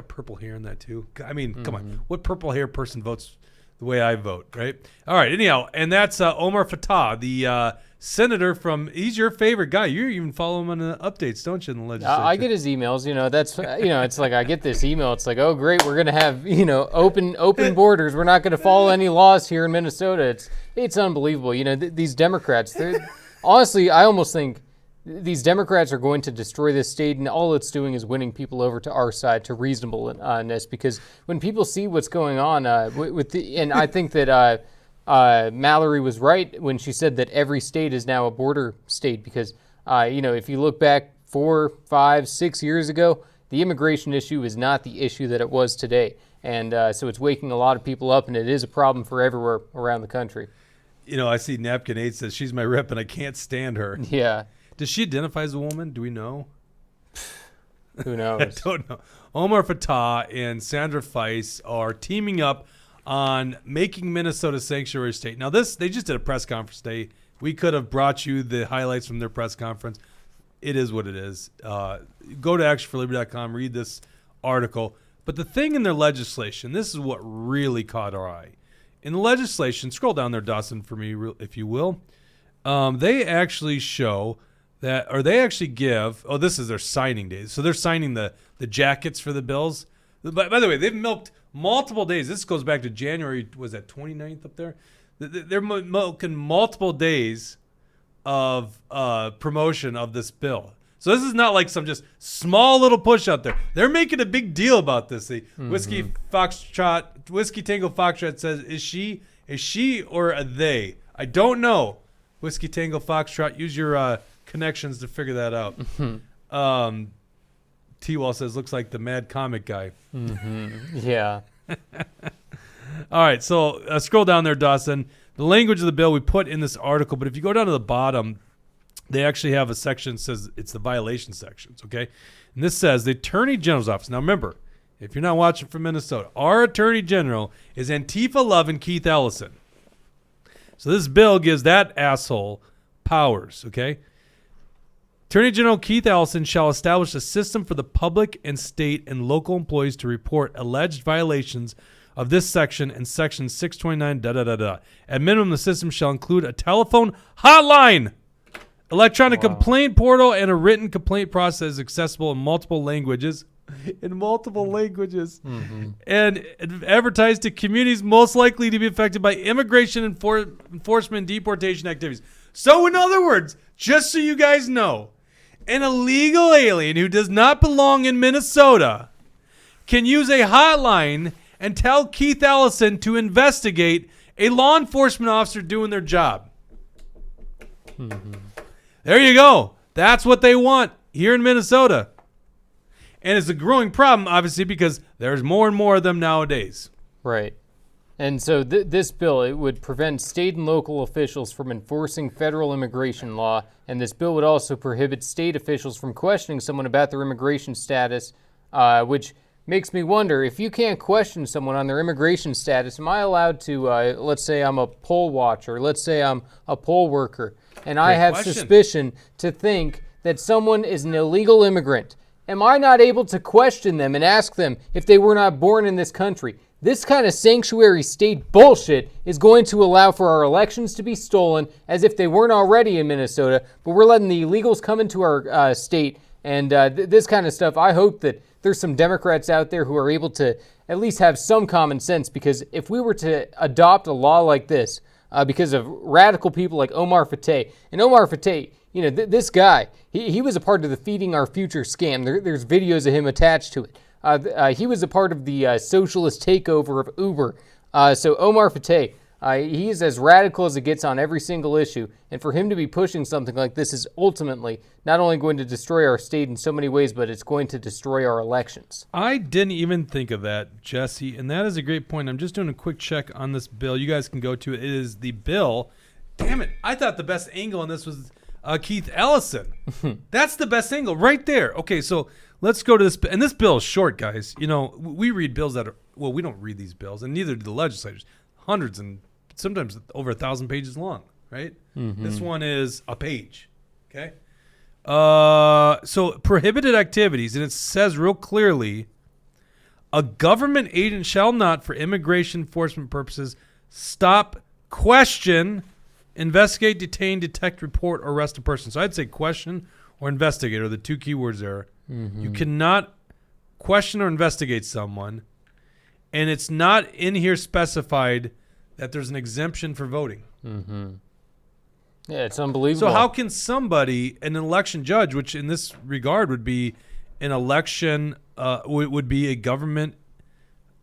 purple hair in that too. I mean, come on, what purple hair person votes the way I vote, right? All right, anyhow, and that's Omar Fattah, the senator from. He's your favorite guy. You even follow him on the updates, don't you, in the legislature? I get his emails. That's it's like I get this email. It's like, oh great, we're gonna have open borders. We're not gonna follow any laws here in Minnesota. It's unbelievable. These Democrats. Honestly, I almost think these Democrats are going to destroy this state, and all it's doing is winning people over to our side, to reasonableness. Because when people see what's going on and I think that Mallory was right when she said that every state is now a border state. Because if you look back 4, 5, 6 years ago, the immigration issue is not the issue that it was today, and so it's waking a lot of people up, and it is a problem for everywhere around the country. I see Napkin 8 says she's my rep and I can't stand her. Yeah. Does she identify as a woman? Do we know? Who knows? I don't know. Omar Fattah and Sandra Feist are teaming up on making Minnesota a sanctuary state. Now, they just did a press conference today. We could have brought you the highlights from their press conference. It is what it is. Go to actionforliberty.com, read this article. But the thing in their legislation, this is what really caught our eye. In the legislation, scroll down there, Dawson, for me, if you will. They actually show that, or they actually give, this is their signing days. So they're signing the jackets for the bills. By the way, they've milked multiple days. This goes back to January, was that 29th up there? They're milking multiple days of promotion of this bill. So this is not like some just small little push out there. They're making a big deal about this. The Whiskey Tango Foxtrot says, is she or a they? I don't know. Whiskey Tango Foxtrot, use your connections to figure that out. T-Wall says, looks like the mad comic guy. Yeah. All right, so scroll down there, Dawson. The language of the bill we put in this article, but if you go down to the bottom, they actually have a section that says it's the violation sections, okay? And this says the Attorney General's office. Now remember, if you're not watching from Minnesota, our Attorney General is Antifa-loving Keith Ellison. So this bill gives that asshole powers, okay? Attorney General Keith Ellison shall establish a system for the public and state and local employees to report alleged violations of this section and section 629, At minimum, the system shall include a telephone hotline, electronic complaint portal, and a written complaint process accessible in multiple languages. And advertised to communities most likely to be affected by immigration enforcement and deportation activities. So in other words, just so you guys know, an illegal alien who does not belong in Minnesota can use a hotline and tell Keith Ellison to investigate a law enforcement officer doing their job. There you go. That's what they want here in Minnesota. And it's a growing problem, obviously, because there's more and more of them nowadays. Right. And so this bill, it would prevent state and local officials from enforcing federal immigration law, and this bill would also prohibit state officials from questioning someone about their immigration status, which makes me wonder, if you can't question someone on their immigration status, am I allowed to, let's say I'm a poll watcher, let's say I'm a poll worker, and I have suspicion to think that someone is an illegal immigrant. Am I not able to question them and ask them if they were not born in this country? This kind of sanctuary state bullshit is going to allow for our elections to be stolen as if they weren't already in Minnesota, but we're letting the illegals come into our state, and this kind of stuff. I hope that there's some Democrats out there who are able to at least have some common sense, because if we were to adopt a law like this because of radical people like Omar Fateh, and Omar Fateh, you know, this guy, he was a part of the Feeding Our Future scam. There's videos of him attached to it. He was a part of the socialist takeover of Uber. So Omar Fateh, he is as radical as it gets on every single issue. And for him to be pushing something like this is ultimately not only going to destroy our state in so many ways, but it's going to destroy our elections. I didn't even think of that, Jesse, and that is a great point. I'm just doing a quick check on this bill. You guys can go to it. It is the bill. Damn it. I thought the best angle on this was Keith Ellison. That's the best angle right there. Okay, so let's go to this. And this bill is short, guys. You know, we read bills that are, well, we don't read these bills, and neither do the legislators. Hundreds and sometimes over 1,000 pages long, right? This one is a page, okay? So prohibited activities, and it says real clearly, a government agent shall not, for immigration enforcement purposes, stop, question, investigate, detain, detect, report, or arrest a person. So I'd say question or investigate are the two key words there. You cannot question or investigate someone, and it's not in here specified that there's an exemption for voting. Yeah, it's unbelievable. So how can somebody, an election judge, which in this regard would be an election, would be a government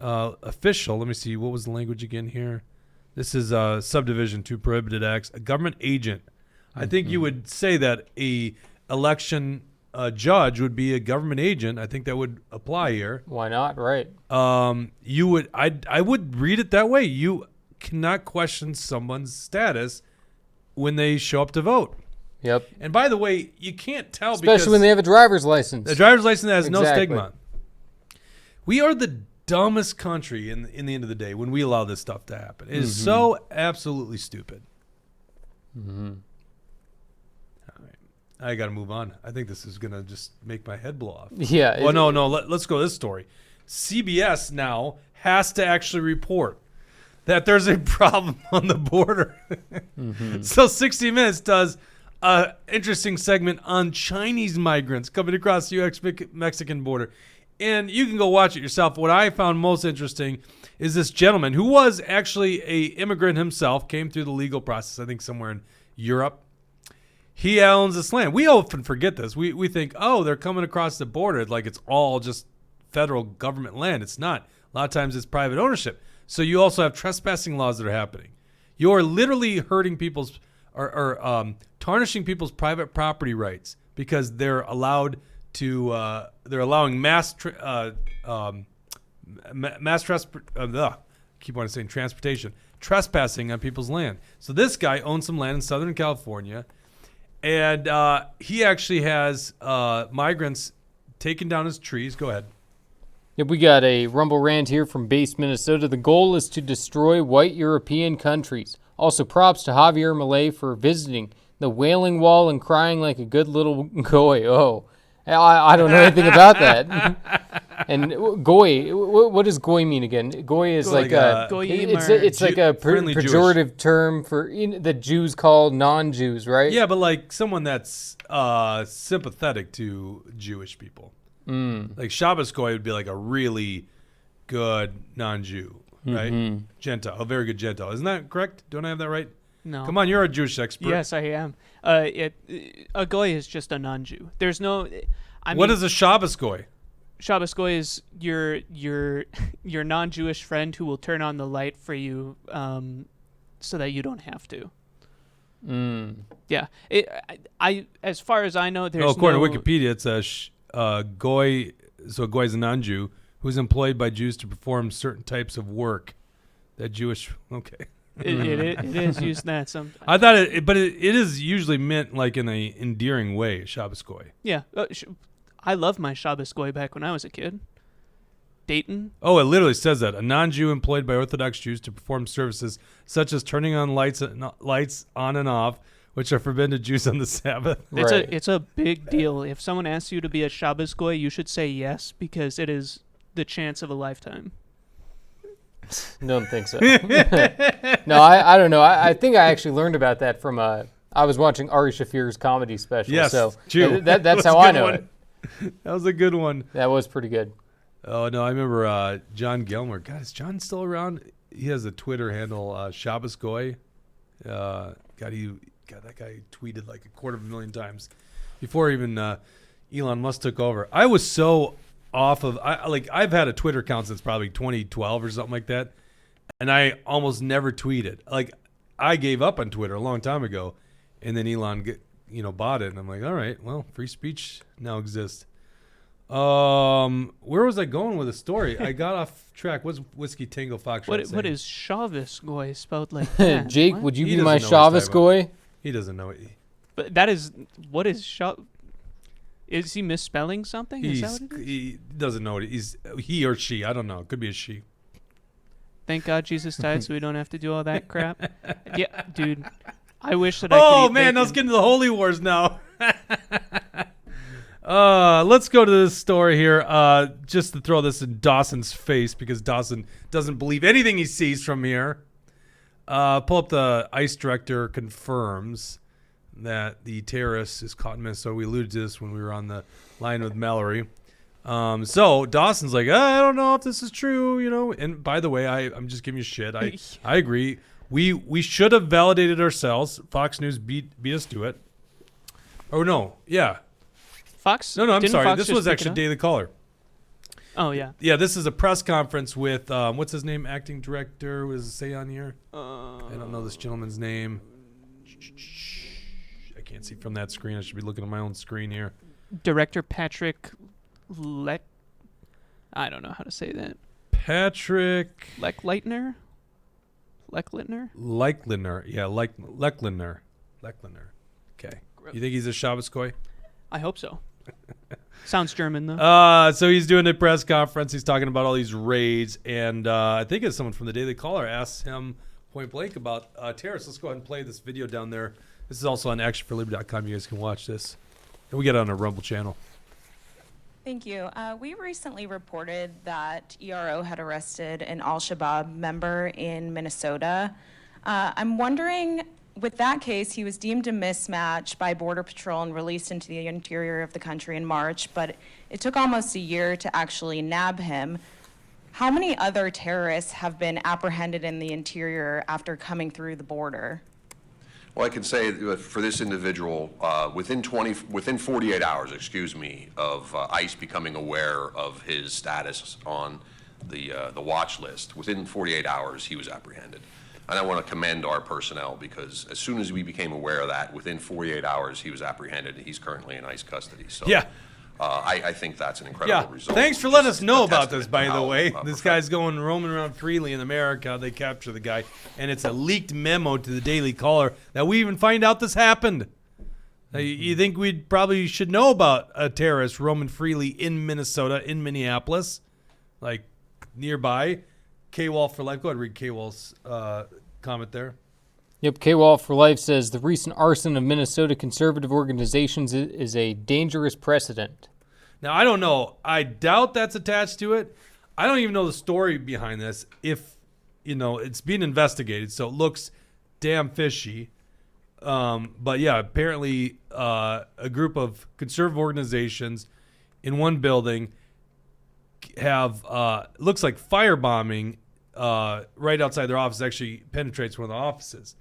official. Let me see. What was the language again here? This is subdivision 2 prohibited acts. A government agent. I think you would say that a election judge would be a government agent. I think that would apply here. Why not? Right. You would. I would read it that way. You cannot question someone's status when they show up to vote. Yep. And by the way, you can't tell, especially when they have a driver's license. A driver's license that has no stigma. We are the dumbest country in the end of the day when we allow this stuff to happen. It is so absolutely stupid. All right. I got to move on. I think this is going to just make my head blow off. Yeah. Well, no. Let's go to this story. CBS now has to actually report that there's a problem on the border. So 60 Minutes does an interesting segment on Chinese migrants coming across the U.S.-Mexican border. And you can go watch it yourself. What I found most interesting is this gentleman who was actually an immigrant himself, came through the legal process, I think somewhere in Europe. He owns this land. We often forget this. We think, oh, they're coming across the border like it's all just federal government land. It's not. A lot of times it's private ownership. So you also have trespassing laws that are happening. You're literally hurting people's or tarnishing people's private property rights because they're allowed to they're allowing trespassing on people's land. So this guy owns some land in Southern California, and he actually has migrants taking down his trees. Go ahead. Yep, we got a Rumble rant here from Base, Minnesota. The goal is to destroy white European countries. Also, props to Javier Milei for visiting the Wailing Wall and crying like a good little goy. Oh, I don't know anything about that. And goy, what does goy mean again? Goy is like a it's like a pejorative Jewish term for that Jews call non-Jews, right? Yeah, but like someone that's sympathetic to Jewish people. Like Shabbos Goy would be like a really good non-Jew, right? Gentile, a very good Gentile. Isn't that correct? Don't I have that right? No. Come on, you're a Jewish expert. Yes, I am. A goy is just a non-Jew. There's no. What is a Shabbos Goy? Shabbos Goy is your non-Jewish friend who will turn on the light for you, so that you don't have to. Yeah. I as far as I know, there's according to Wikipedia, it's a Goy. So a Goy is a non-Jew who's employed by Jews to perform certain types of work that Jewish. Okay. It is used that sometimes. I thought it is usually meant like in a endearing way, Shabbos Goy. Yeah. I love my Shabbos Goy back when I was a kid. Dayton. Oh, it literally says that. A non-Jew employed by Orthodox Jews to perform services such as turning on lights on and off, which are forbidden to Jews on the Sabbath. It's a big deal. If someone asks you to be a Shabbos Goy, you should say yes, because it is the chance of a lifetime. Don't think so. No, I don't know. I think I actually learned about that from I was watching Ari Shaffir's comedy special. Yes, so true. That's how I know it. That was a good one. That was pretty good. Oh, no, I remember John Gilmore. God, is John still around? He has a Twitter handle, Shabbos Goy. That guy tweeted like 250,000 times before even Elon Musk took over. I was so off of I've had a Twitter account since probably 2012 or something like that, and I almost never tweeted. Like, I gave up on Twitter a long time ago, and then Elon bought it, and I'm like, all right, well, free speech now exists. Where was I going with the story? I got off track. What's Whiskey Tango Fox? What is Shabbos Goy spelled like that? Jake, What? would you He be my doesn't know what he's Shabbos talking Goy? He doesn't know it. But that is what is Shabbos? Is he misspelling something? Is that what it is? He doesn't know it. He or she. I don't know. It could be a she. Thank God Jesus died, so we don't have to do all that crap. Yeah, dude. I wish that I Oh could eat man, bacon. let's get into the Holy Wars now. Let's go to this story here. Just to throw this in Dawson's face, because Dawson doesn't believe anything he sees from here. Pull up the ICE director confirms that the terrorist is caught in Minnesota. We alluded to this when we were on the line with Mallory. So Dawson's like, I don't know if this is true, And by the way, I'm just giving you shit. I agree. We should have validated ourselves. Fox News beat us to it. Oh no, yeah. Fox? No, I'm Didn't sorry. Fox This just was pick it actually up? Daily Caller. Oh yeah. Yeah, this is a press conference with what's his name? Acting director. What does it say on here? I don't know this gentleman's name. I can't see from that screen. I should be looking at my own screen here. Director Patrick I don't know how to say that. Patrick Lechlitner? Lechlitner. Yeah, Lechlitner. Okay. You think he's a Shabbos Goy? I hope so. Sounds German though. So he's doing a press conference. He's talking about all these raids, and I think it's someone from the Daily Caller asked him point blank about terrorists. Let's go ahead and play this video down there. This is also on actionforliberty.com. You guys can watch this. And we get it on our Rumble channel. Thank you. We recently reported that ERO had arrested an Al-Shabaab member in Minnesota. I'm wondering, with that case, he was deemed a mismatch by Border Patrol and released into the interior of the country in March, but it took almost a year to actually nab him. How many other terrorists have been apprehended in the interior after coming through the border? Well, I can say that for this individual, within 48 hours, of ICE becoming aware of his status on the watch list, within 48 hours he was apprehended. And I want to commend our personnel, because as soon as we became aware of that, within 48 hours he was apprehended. He's currently in ICE custody. So yeah. I think that's an incredible result. Thanks for letting us know A about this, by testament to the way. how, This guy's roaming around freely in America. They capture the guy, and it's a leaked memo to the Daily Caller that we even find out this happened. You think we probably should know about a terrorist roaming freely in Minnesota, in Minneapolis, like nearby. K-Wall for life. Go ahead and read K-Wall's comment there. Yep, K-Wall for Life says the recent arson of Minnesota conservative organizations is a dangerous precedent. Now, I don't know. I doubt that's attached to it. I don't even know the story behind this. If, it's being investigated, so it looks damn fishy. But yeah, apparently a group of conservative organizations in one building have, looks like firebombing right outside their office. Actually penetrates one of the offices.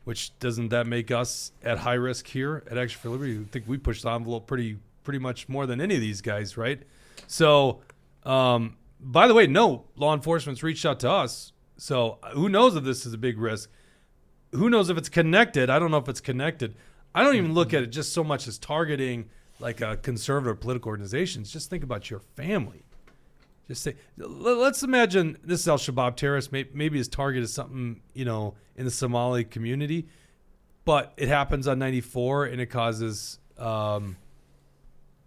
Which doesn't that make us at high risk here at Action for Liberty? I think we push the envelope pretty pretty much more than any of these guys, right? So, by the way, no law enforcement's reached out to us. So who knows if this is a big risk? Who knows if it's connected? I don't know if it's connected. I don't even look at it just so much as targeting like a conservative political organizations. Just think about your family. Just say, let's imagine this is Al-Shabaab terrorist. Maybe his target is something, in the Somali community, but it happens on 94 and it causes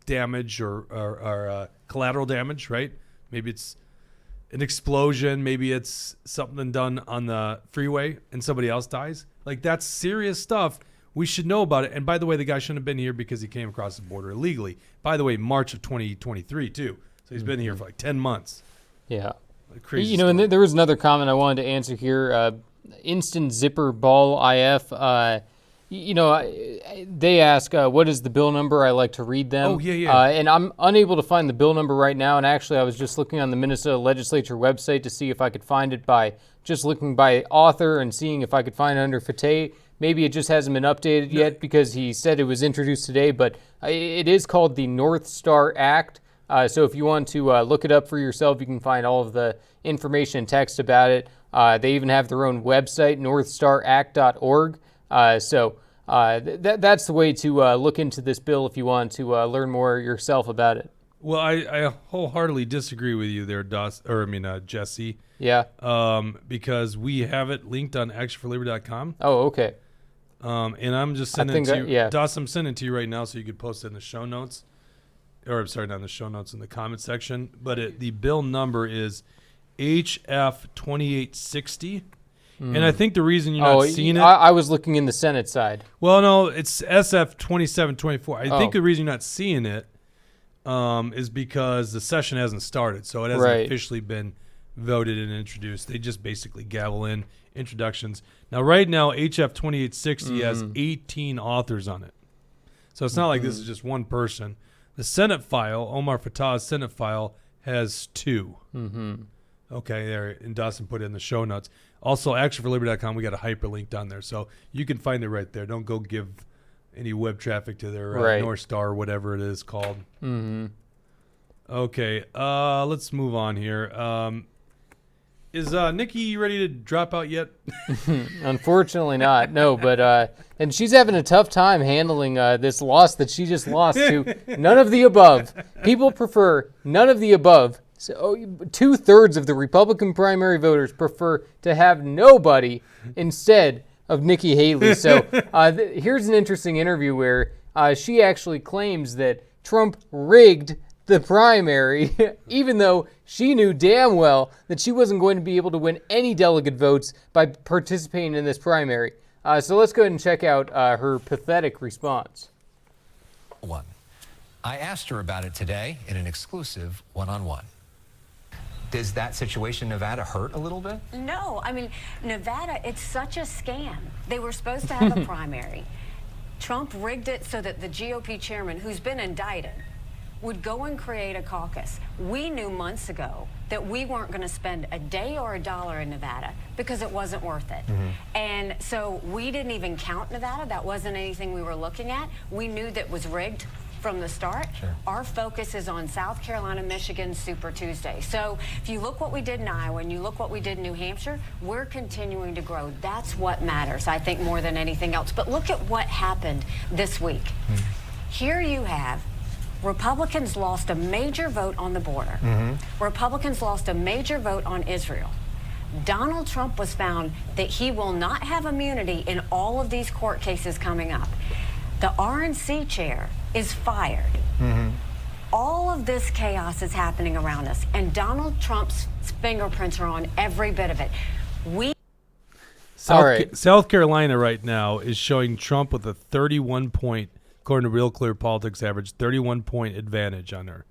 damage or collateral damage, right? Maybe it's an explosion. Maybe it's something done on the freeway and somebody else dies. Like, that's serious stuff. We should know about it. And by the way, the guy shouldn't have been here because he came across the border illegally. By the way, March of 2023 too. So he's been here for like 10 months. Yeah. Crazy and story. there was another comment I wanted to answer here. Instant Zipper Ball IF. They ask, what is the bill number? I like to read them. Oh, yeah. And I'm unable to find the bill number right now. And actually, I was just looking on the Minnesota Legislature website to see if I could find it by just looking by author and seeing if I could find it under Fateh. Maybe it just hasn't been updated yet because he said it was introduced today. But it is called the North Star Act. So if you want to look it up for yourself, you can find all of the information and text about it. They even have their own website, northstaract.org. That's the way to look into this bill if you want to learn more yourself about it. Well, I wholeheartedly disagree with you there, Jesse. Yeah. Because we have it linked on actionforliberty.com. Oh, okay. And I'm just sending it to you. Doss, I'm sending it to you right now so you could post it in the show notes. Or I'm sorry, not in the show notes, in the comment section. But the bill number is HF 2860. And I think the reason you're not seeing it... I was looking in the Senate side. Well, no, it's SF 2724. I think the reason you're not seeing it is because the session hasn't started. So it hasn't officially been voted and introduced. They just basically gavel in introductions. Now, right now, HF 2860 has 18 authors on it. So it's not like this is just one person. The Senate file, Omar Fattah's Senate file, has 2. Okay, there. And Dawson put it in the show notes. Also, actionforliberty.com, we got a hyperlink down there. So you can find it right there. Don't go give any web traffic to their North Star or whatever it is called. Okay, let's move on here. Is Nikki ready to drop out yet? Unfortunately not, no. But and she's having a tough time handling this loss that she just lost to none of the above. People prefer none of the above. So 2/3 of the Republican primary voters prefer to have nobody instead of Nikki Haley. So here's an interesting interview where she actually claims that Trump rigged the primary, even though she knew damn well that she wasn't going to be able to win any delegate votes by participating in this primary. So let's go ahead and check out her pathetic response. I asked her about it today in an exclusive one-on-one. Does that situation in Nevada hurt a little bit? No, I mean, Nevada, it's such a scam. They were supposed to have a primary. Trump rigged it so that the GOP chairman, who's been indicted, would go and create a caucus. We knew months ago that we weren't going to spend a day or a dollar in Nevada because it wasn't worth it. And so we didn't even count Nevada. That wasn't anything we were looking at. We knew that was rigged from the start. Our focus is on South Carolina, Michigan, Super Tuesday. So if you look what we did in Iowa and you look what we did in New Hampshire, we're continuing to grow. That's what matters, I think, more than anything else. But look at what happened this week. Here you have Republicans lost a major vote on the border. Republicans lost a major vote on Israel. Donald Trump was found that he will not have immunity in all of these court cases coming up. The RNC chair is fired. All of this chaos is happening around us, and Donald Trump's fingerprints are on every bit of it. South Carolina right now is showing Trump with a 31-point, according to Real Clear Politics average, 31-point advantage on her.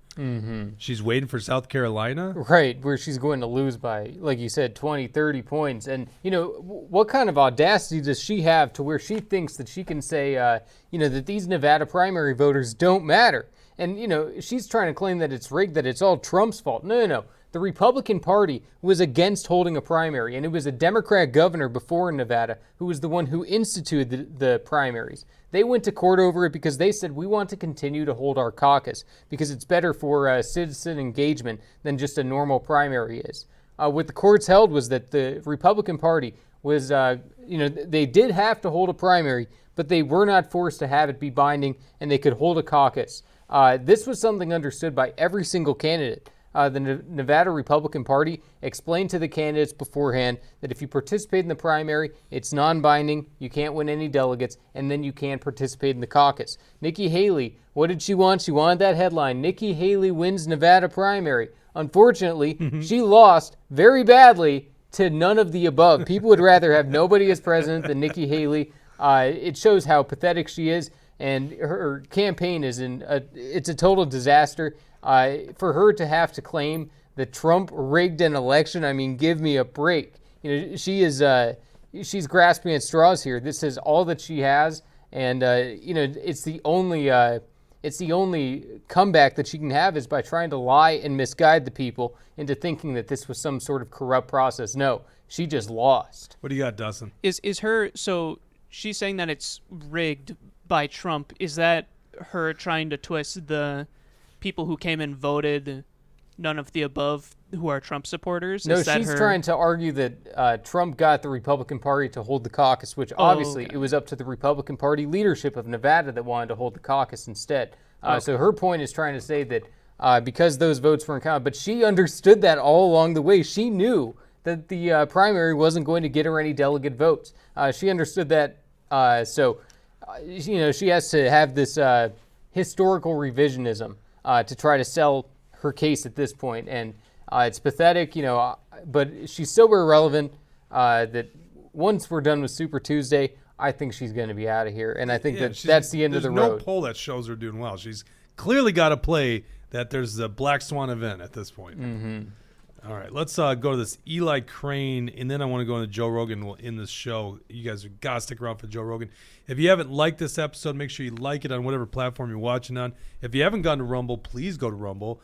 She's waiting for South Carolina? Right, where she's going to lose by, like you said, 20, 30 points. And, what kind of audacity does she have to where she thinks that she can say, that these Nevada primary voters don't matter? And, she's trying to claim that it's rigged, that it's all Trump's fault. No. The Republican Party was against holding a primary, and it was a Democrat governor before in Nevada who was the one who instituted the primaries. They went to court over it because they said, we want to continue to hold our caucus because it's better for citizen engagement than just a normal primary is. What the courts held was that the Republican Party was, they did have to hold a primary, but they were not forced to have it be binding, and they could hold a caucus. This was something understood by every single candidate. The Nevada Republican Party explained to the candidates beforehand that if you participate in the primary, it's non-binding, you can't win any delegates, and then you can't participate in the caucus. Nikki Haley, what did she want? She wanted that headline, Nikki Haley wins Nevada primary. Unfortunately, she lost very badly to none of the above. People would rather have nobody as president than Nikki Haley. It shows how pathetic she is, and her campaign is it's a total disaster. For her to have to claim that Trump rigged an election, I mean, give me a break. She's grasping at straws here. This is all that she has, and it's the only comeback that she can have is by trying to lie and misguide the people into thinking that this was some sort of corrupt process. No, she just lost. What do you got, Dustin? So she's saying that it's rigged by Trump. Is that her trying to twist the people who came and voted none of the above who are Trump supporters? No, she's trying to argue that Trump got the Republican Party to hold the caucus, which obviously it was up to the Republican Party leadership of Nevada that wanted to hold the caucus instead. So her point is trying to say that because those votes weren't counted, but she understood that all along the way. She knew that the primary wasn't going to get her any delegate votes. She understood that. She has to have this historical revisionism to try to sell her case at this point. And it's pathetic, but she's so irrelevant that once we're done with Super Tuesday, I think she's going to be out of here. And I think that's the end of the road. There's no poll that shows her doing well. She's clearly got to play that there's a Black Swan event at this point. Mm-hmm. All right, let's go to this Eli Crane, and then I want to go into Joe Rogan in this show. You guys have got to stick around for Joe Rogan. If you haven't liked this episode, make sure you like it on whatever platform you're watching on. If you haven't gone to Rumble, please go to Rumble.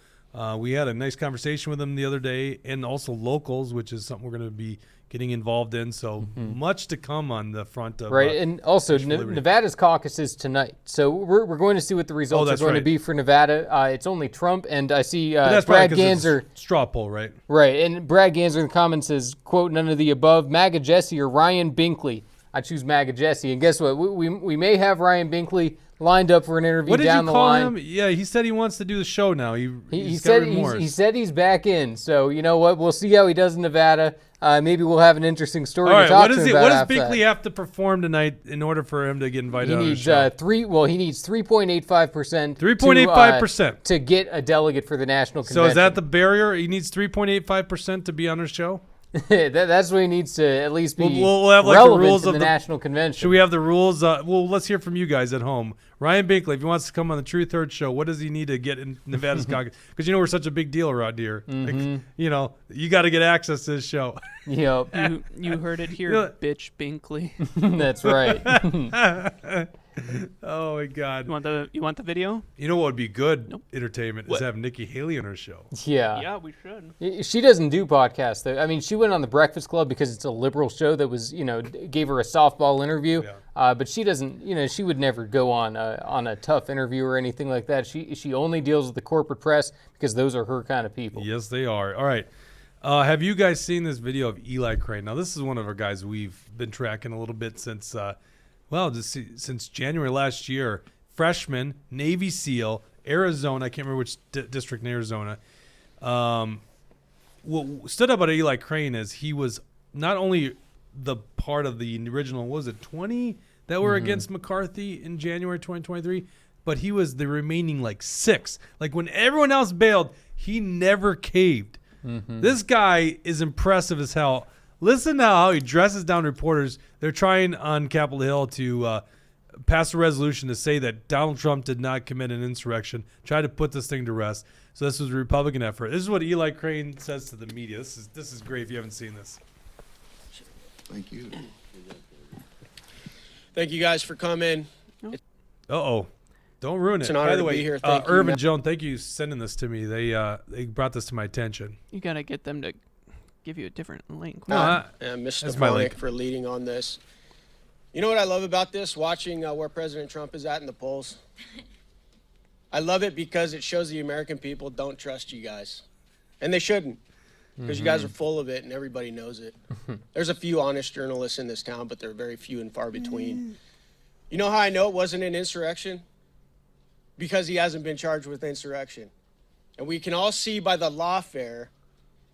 We had a nice conversation with them the other day, and also locals, which is something we're going to be getting involved in. So much to come on the front of right. And also, Nevada's caucus is tonight, so we're going to see what the results are going to be for Nevada. It's only Trump, and I see Brad Ganser straw poll, right? Right, and Brad Ganser in the comments says, "quote None of the above, MAGA Jesse or Ryan Binkley." I choose MAGA Jesse, and guess what? We may have Ryan Binkley lined up for an interview down the line. What did you call him? Yeah, he said he wants to do the show now. He said he's back in. So you know what? We'll see how he does in Nevada. Maybe we'll have an interesting story to talk to him about. What does Binkley have to perform tonight in order for him to get invited? He needs 3.85%. 3.85% to get a delegate for the national convention. So is that the barrier? He needs 3.85% to be on our show. That's what he needs to at least be we'll have like relevant the rules to of the national convention. Should we have the rules? Well, let's hear from you guys at home. Ryan Binkley, if he wants to come on the Truth Hurt show, what does he need to get in Nevada's caucus? Because we're such a big deal around here. Like, you got to get access to this show. Yep. You heard it here, bitch Binkley. That's right. Oh my God! You want the video? You know what would be good entertainment is having Nikki Haley on her show. Yeah, we should. She doesn't do podcasts though. I mean, she went on the Breakfast Club because it's a liberal show that was, gave her a softball interview. Yeah. But she doesn't, she would never go on a tough interview or anything like that. She only deals with the corporate press because those are her kind of people. Yes, they are. All right. Have you guys seen this video of Eli Crane? Now, this is one of our guys we've been tracking a little bit since. Since January last year. Freshman, Navy SEAL, Arizona. I can't remember which district in Arizona. What stood up about Eli Crane is he was not only the part of the original, 20 that were against McCarthy in January 2023, but he was the remaining 6. Like when everyone else bailed, he never caved. This guy is impressive as hell. Listen to how he dresses down reporters. They're trying on Capitol Hill to pass a resolution to say that Donald Trump did not commit an insurrection, try to put this thing to rest. So this was a Republican effort. This is what Eli Crane says to the media. This is great if you haven't seen this. Thank you. Thank you guys for coming. Uh-oh. Don't ruin it. It's an honor By the to way, be here. Thank you. Irvin Jones, thank you for sending this to me. They brought this to my attention. You got to get them to give you a different link. Mr. Stefanik for leading on this. You know what I love about this? Watching where President Trump is at in the polls. I love it because it shows the American people don't trust you guys. And they shouldn't, because you guys are full of it and everybody knows it. There's a few honest journalists in this town, but they're very few and far between. You know how I know it wasn't an insurrection? Because he hasn't been charged with insurrection. And we can all see by the lawfare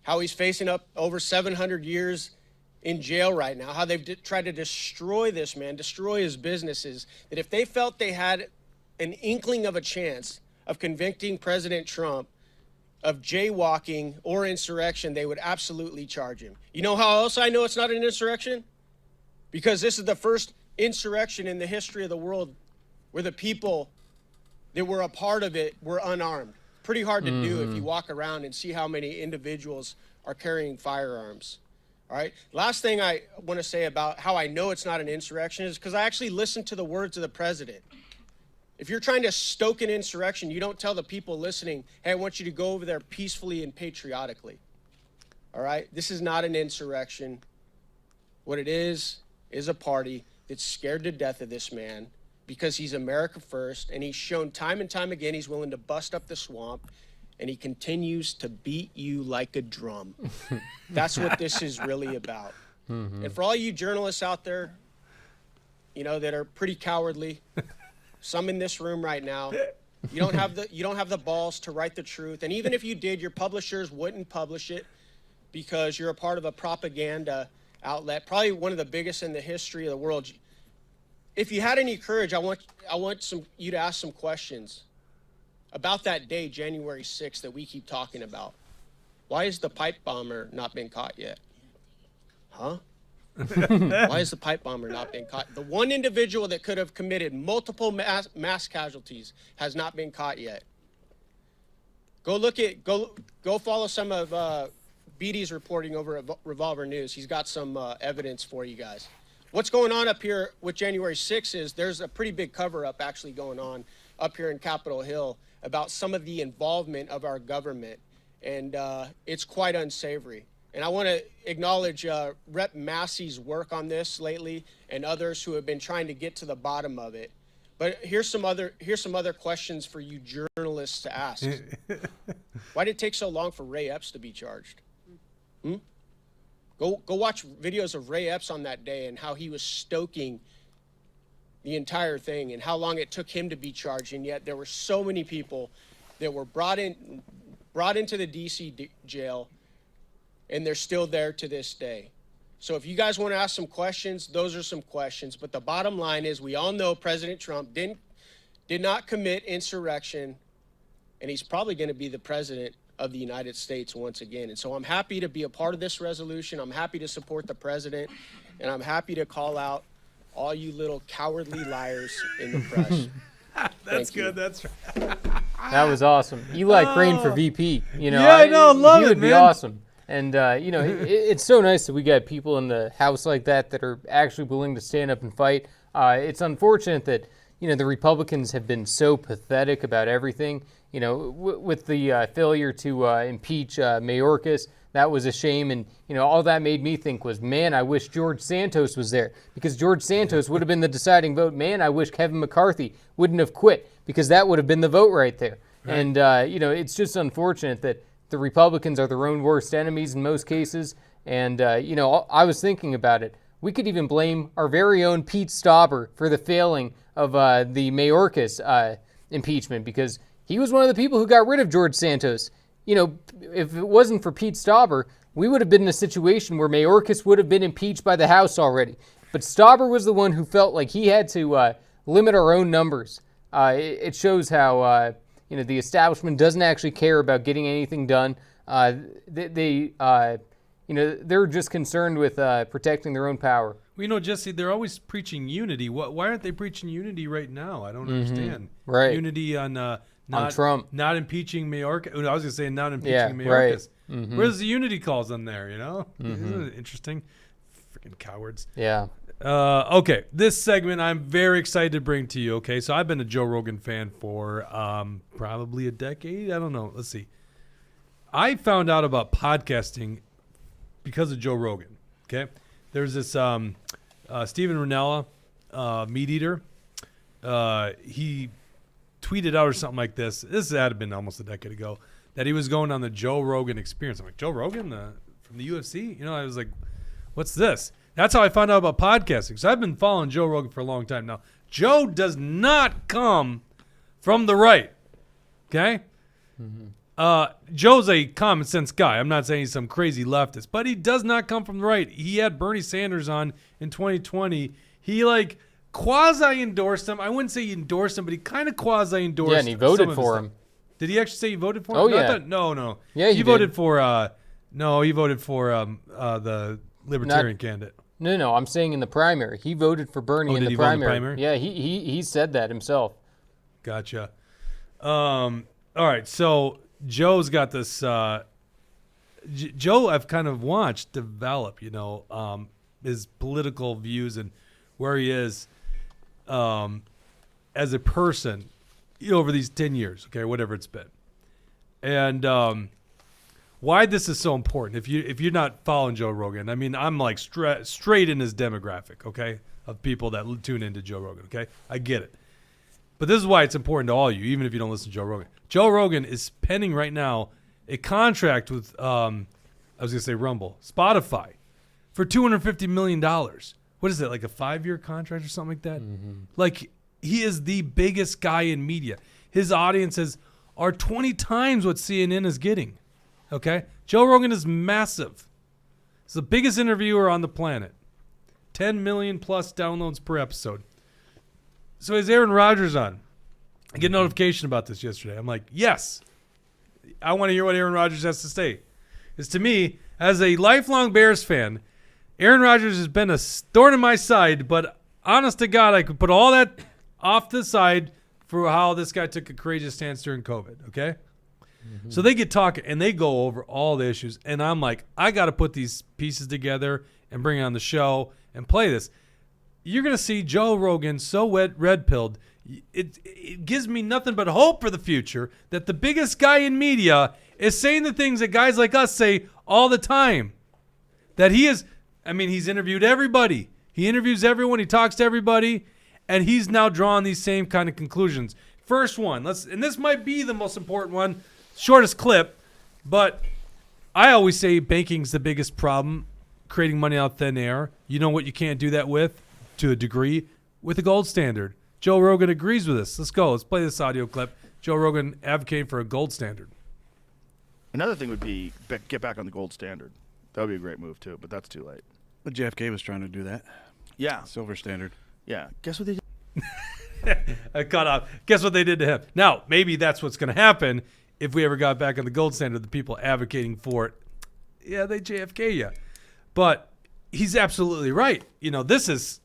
how he's facing up over 700 years in jail right now, how they've tried to destroy this man, destroy his businesses, that if they felt they had an inkling of a chance of convicting President Trump of jaywalking or insurrection, they would absolutely charge him. You know how else I know it's not an insurrection? Because this is the first insurrection in the history of the world where the people that were a part of it were unarmed. Pretty hard to do if you walk around and see how many individuals are carrying firearms. All right. Last thing I want to say about how I know it's not an insurrection is because I actually listened to the words of the president. If you're trying to stoke an insurrection, you don't tell the people listening, hey, I want you to go over there peacefully and patriotically. All right. This is not an insurrection. What it is a party that's scared to death of this man because he's America first, and he's shown time and time again he's willing to bust up the swamp, and he continues to beat you like a drum. That's what this is really about. And for all you journalists out there, you know, that are pretty cowardly, some in this room right now, you don't have the balls to write the truth. And even if you did, your publishers wouldn't publish it because you're a part of a propaganda outlet, probably one of the biggest in the history of the world. If you had any courage, I want you to ask some questions about that day, January 6th, that we keep talking about. Why has the pipe bomber not been caught yet? Huh? Why has the pipe bomber not been caught? The one individual that could have committed multiple mass casualties has not been caught yet. Go follow some of Beatty's reporting over at Revolver News. He's got some evidence for you guys. What's going on up here with January 6th is there's a pretty big cover-up actually going on up here in Capitol Hill about some of the involvement of our government, and it's quite unsavory. And I want to acknowledge Rep. Massey's work on this lately and others who have been trying to get to the bottom of it. But here's some other questions for you journalists to ask. Why did it take so long for Ray Epps to be charged? Go watch videos of Ray Epps on that day and how he was stoking the entire thing and how long it took him to be charged. And yet there were so many people that were brought into the D.C. jail, and they're still there to this day. So if you guys want to ask some questions, those are some questions. But the bottom line is we all know President Trump did not commit insurrection, and he's probably going to be the president of the United States once again. And so I'm happy to be a part of this resolution. I'm happy to support the president, and I'm happy to call out all you little cowardly liars in the press. That's good. That's right. That was awesome. Eli Crane for VP. You know, yeah, I know. Love he it, would be man. awesome. And you know, it's so nice that we got people in the House like that are actually willing to stand up and fight. It's unfortunate that the Republicans have been so pathetic about everything. You know, with the failure to impeach Mayorkas, that was a shame. And all that made me think was, man, I wish George Santos was there, because George Santos would have been the deciding vote. Man, I wish Kevin McCarthy wouldn't have quit, because that would have been the vote right there. Right. And it's just unfortunate that the Republicans are their own worst enemies in most cases. And, I was thinking about it. We could even blame our very own Pete Stauber for the failing of the Mayorkas impeachment, because he was one of the people who got rid of George Santos. If it wasn't for Pete Stauber, we would have been in a situation where Mayorkas would have been impeached by the House already. But Stauber was the one who felt like he had to limit our own numbers. It shows how the establishment doesn't actually care about getting anything done. They're just concerned with protecting their own power. Well, Jesse, they're always preaching unity. Why aren't they preaching unity right now? I don't understand. Right. Unity on Trump. Not impeaching Mayorkas. I was going to say not impeaching Mayorkas. Right. Where's the unity clause on there, Isn't it interesting? Freaking cowards. Yeah. Okay, this segment I'm very excited to bring to you, okay? So I've been a Joe Rogan fan for probably a decade. I don't know. Let's see. I found out about podcasting because of Joe Rogan, okay? There's this Steven Rinella. meat eater. He tweeted out or something like this. This had been almost a decade ago, that he was going on the Joe Rogan experience. I'm like, Joe Rogan from the UFC? You know, I was like, what's this? That's how I found out about podcasting. So I've been following Joe Rogan for a long time now. Joe does not come from the right. Okay? Joe's a common sense guy. I'm not saying he's some crazy leftist, but he does not come from the right. He had Bernie Sanders on in 2020. He like quasi-endorsed him. I wouldn't say he endorsed him, but he kind of quasi-endorsed him. Yeah, and he voted for him. Did he actually say he voted for him? Oh, yeah. No. Yeah, he voted for the Libertarian candidate. No, I'm saying in the primary. He voted for Bernie in the primary. Yeah, he said that himself. Gotcha. All right, so Joe's got this. Joe, I've kind of watched develop, his political views and where he is as a person over these 10 years, okay, whatever it's been. And why this is so important, if you're not following Joe Rogan, I mean, I'm like straight in his demographic, okay, of people that tune into Joe Rogan, okay? I get it. But this is why it's important to all you, even if you don't listen to Joe Rogan. Joe Rogan is penning right now a contract with, I was going to say Rumble, Spotify, for $250 million. What is it, like a 5-year contract or something like that? Like, he is the biggest guy in media. His audiences are 20 times what CNN is getting, okay? Joe Rogan is massive. He's the biggest interviewer on the planet. 10 million plus downloads per episode. So is Aaron Rodgers on? I get a notification about this yesterday. I'm like, yes. I want to hear what Aaron Rodgers has to say. Because to me, as a lifelong Bears fan, Aaron Rodgers has been a thorn in my side, but honest to God, I could put all that off the side for how this guy took a courageous stance during COVID, okay? So they get talking, and they go over all the issues, and I'm like, I got to put these pieces together and bring it on the show and play this. You're going to see Joe Rogan so red-pilled. It gives me nothing but hope for the future that the biggest guy in media is saying the things that guys like us say all the time. That he is, I mean, he's interviewed everybody. He interviews everyone. He talks to everybody. And he's now drawing these same kind of conclusions. First one, and this might be the most important one, shortest clip, but I always say banking's the biggest problem, creating money out of thin air. You know what you can't do that with, to a degree, with the gold standard. Joe Rogan agrees with this. Let's go. Let's play this audio clip. Joe Rogan advocating for a gold standard. Another thing would be get back on the gold standard. That would be a great move, too, but that's too late. But JFK was trying to do that. Yeah. Silver standard. Yeah. Guess what they did? I cut off. Guess what they did to him? Now, maybe that's what's going to happen if we ever got back on the gold standard, the people advocating for it. Yeah, they JFK you. But he's absolutely right. This is,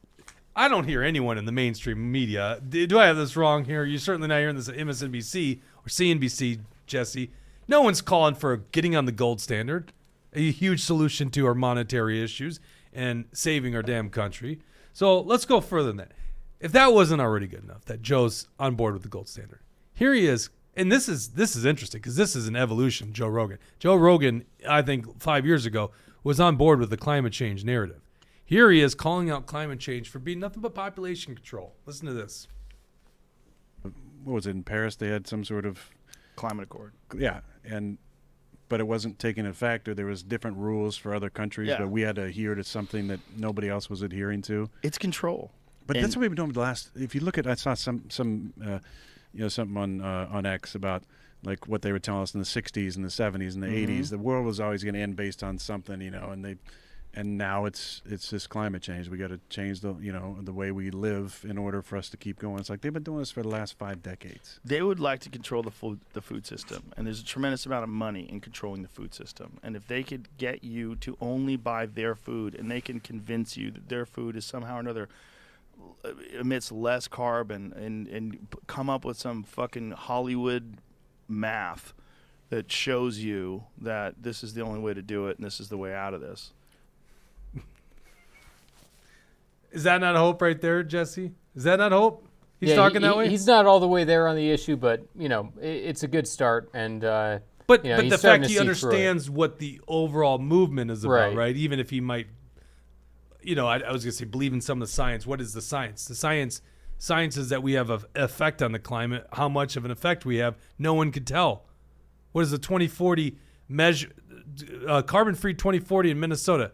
I don't hear anyone in the mainstream media. Do I have this wrong here? You're certainly not hearing this at MSNBC or CNBC, Jesse. No one's calling for getting on the gold standard, a huge solution to our monetary issues and saving our damn country. So let's go further than that. If that wasn't already good enough, that Joe's on board with the gold standard, here he is. And this is interesting because this is an evolution, Joe Rogan. Joe Rogan, I think 5 years ago, was on board with the climate change narrative. Here he is calling out climate change for being nothing but population control. Listen to this. What was it, in Paris? They had some sort of climate accord. Yeah, but it wasn't taking effect, or there was different rules for other countries, but we had to adhere to something that nobody else was adhering to. It's control. But that's what we've been doing the last. If you look at, I saw something on X about like what they were telling us in the '60s and the '70s and the '80s. The world was always going to end based on something, and now it's this climate change. We got to change the way we live in order for us to keep going. It's like they've been doing this for the last 5 decades. They would like to control the food system, and there's a tremendous amount of money in controlling the food system. And if they could get you to only buy their food, and they can convince you that their food is somehow or another emits less carbon, and come up with some fucking Hollywood math that shows you that this is the only way to do it and this is the way out of this. Is that not hope right there, Jesse? Is that not hope? He's talking that way? He's not all the way there on the issue, but, it's a good start. And But the fact he understands what the overall movement is about, right? Even if he might, I was going to say believe in some of the science. What is the science? The science is that we have an effect on the climate. How much of an effect we have, no one can tell. What is the 2040 measure? Carbon-free 2040 in Minnesota.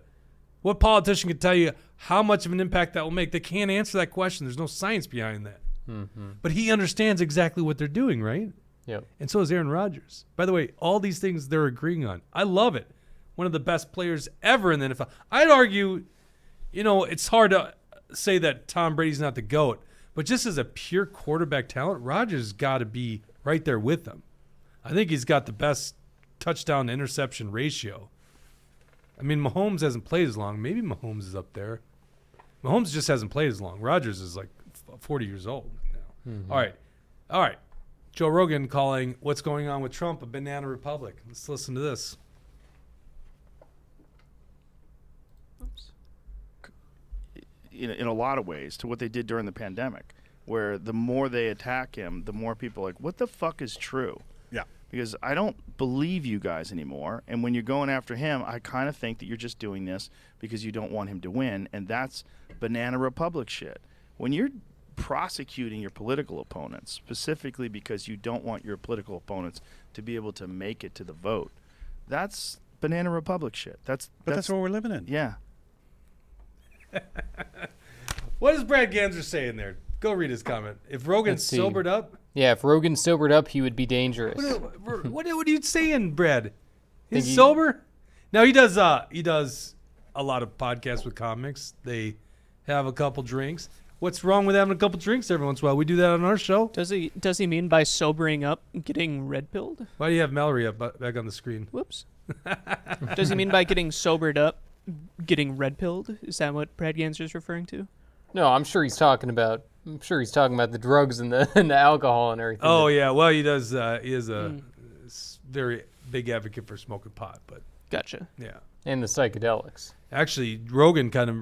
What politician can tell you how much of an impact that will make? They can't answer that question. There's no science behind that. Mm-hmm. But he understands exactly what they're doing, right? Yep. And so is Aaron Rodgers. By the way, all these things they're agreeing on. I love it. One of the best players ever in the NFL. I'd argue, it's hard to say that Tom Brady's not the GOAT, but just as a pure quarterback talent, Rodgers got to be right there with them. I think he's got the best touchdown to interception ratio. I mean, Mahomes hasn't played as long. Maybe Mahomes is up there. Mahomes just hasn't played as long. Rodgers is like 40 years old now. Mm-hmm. All right. Joe Rogan calling what's going on with Trump a banana republic. Let's listen to this. In a lot of ways, to what they did during the pandemic, where the more they attack him, the more people are like, what the fuck is true? Yeah. Because I don't believe you guys anymore. And when you're going after him, I kind of think that you're just doing this because you don't want him to win. And that's banana republic shit. When you're prosecuting your political opponents, specifically because you don't want your political opponents to be able to make it to the vote, that's banana republic shit. That's what we're living in. Yeah. What is Brad Ganser saying there? Go read his comment. If Rogan sobered up? Yeah, if Rogan sobered up, he would be dangerous. What are you saying, Brad? He's sober? No, he does a lot of podcasts with comics. They have a couple drinks. What's wrong with having a couple drinks every once in a while? We do that on our show. Does he mean by sobering up getting red pilled? Why do you have Mallory back on the screen? Whoops. Does he mean by getting sobered up getting red pilled? Is that what Brad Ganser is referring to? No, I'm sure he's talking about the drugs and the alcohol and everything. Oh yeah, well he does. He is a very big advocate for smoking pot, but gotcha. Yeah, and the psychedelics. Actually, Rogan kind of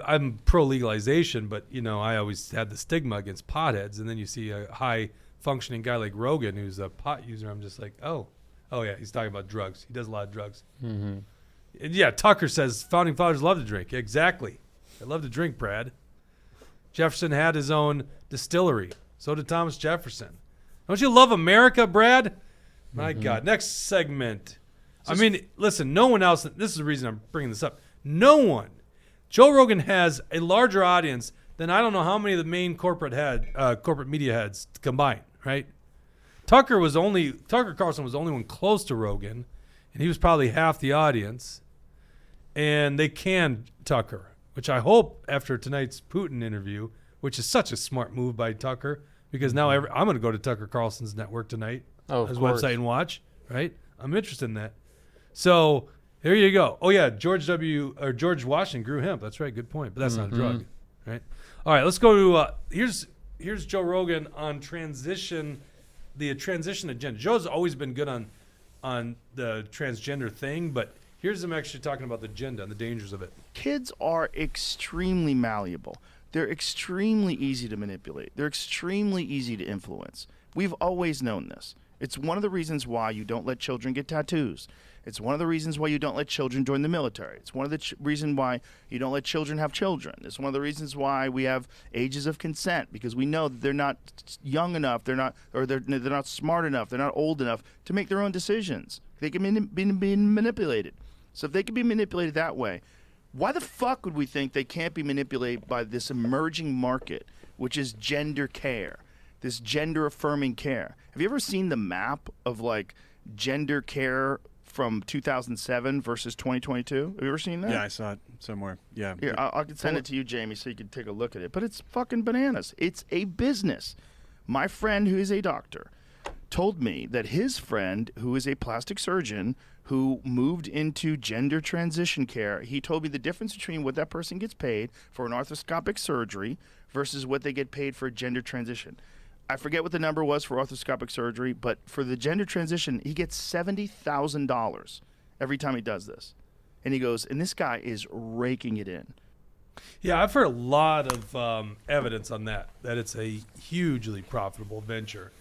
I'm pro legalization, but I always had the stigma against potheads, and then you see a high functioning guy like Rogan who's a pot user. I'm just like, oh yeah, he's talking about drugs. He does a lot of drugs. Mm-hmm. And yeah, Tucker says founding fathers love to drink. Exactly. They love to drink, Brad. Jefferson had his own distillery. So did Thomas Jefferson. Don't you love America, Brad? My God. Next segment. Listen, no one else, this is the reason I'm bringing this up. No one. Joe Rogan has a larger audience than I don't know how many of the main corporate media heads combined, right? Tucker Carlson was the only one close to Rogan, and he was probably half the audience. And they canned Tucker, which I hope after tonight's Putin interview, which is such a smart move by Tucker, because now I'm going to go to Tucker Carlson's network tonight, his website, and watch, right? I'm interested in that. So here you go. Oh yeah, George Washington grew hemp. That's right, good point. But that's not a drug, right? All right, let's go to here's Joe Rogan on the transition agenda. Joe's always been good on the transgender thing, but here's him actually talking about the agenda and the dangers of it. Kids are extremely malleable. They're extremely easy to manipulate. They're extremely easy to influence. We've always known this. It's one of the reasons why you don't let children get tattoos. It's one of the reasons why you don't let children join the military. It's one of the reasons why you don't let children have children. It's one of the reasons why we have ages of consent, because we know that they're not young enough, they're not smart enough, they're not old enough to make their own decisions. They can be manipulated. So if they can be manipulated that way, why the fuck would we think they can't be manipulated by this emerging market, which is gender care, this gender-affirming care? Have you ever seen the map of like gender care from 2007 versus 2022? Have you ever seen that? Yeah, I saw it somewhere. Yeah. Here, I can send it to you, Jamie, so you can take a look at it. But it's fucking bananas. It's a business. My friend, who is a doctor, told me that his friend, who is a plastic surgeon, who moved into gender transition care, he told me the difference between what that person gets paid for an arthroscopic surgery versus what they get paid for gender transition. I forget what the number was for arthroscopic surgery, but for the gender transition, he gets $70,000 every time he does this. And he goes, and this guy is raking it in. Yeah, I've heard a lot of evidence on that it's a hugely profitable venture.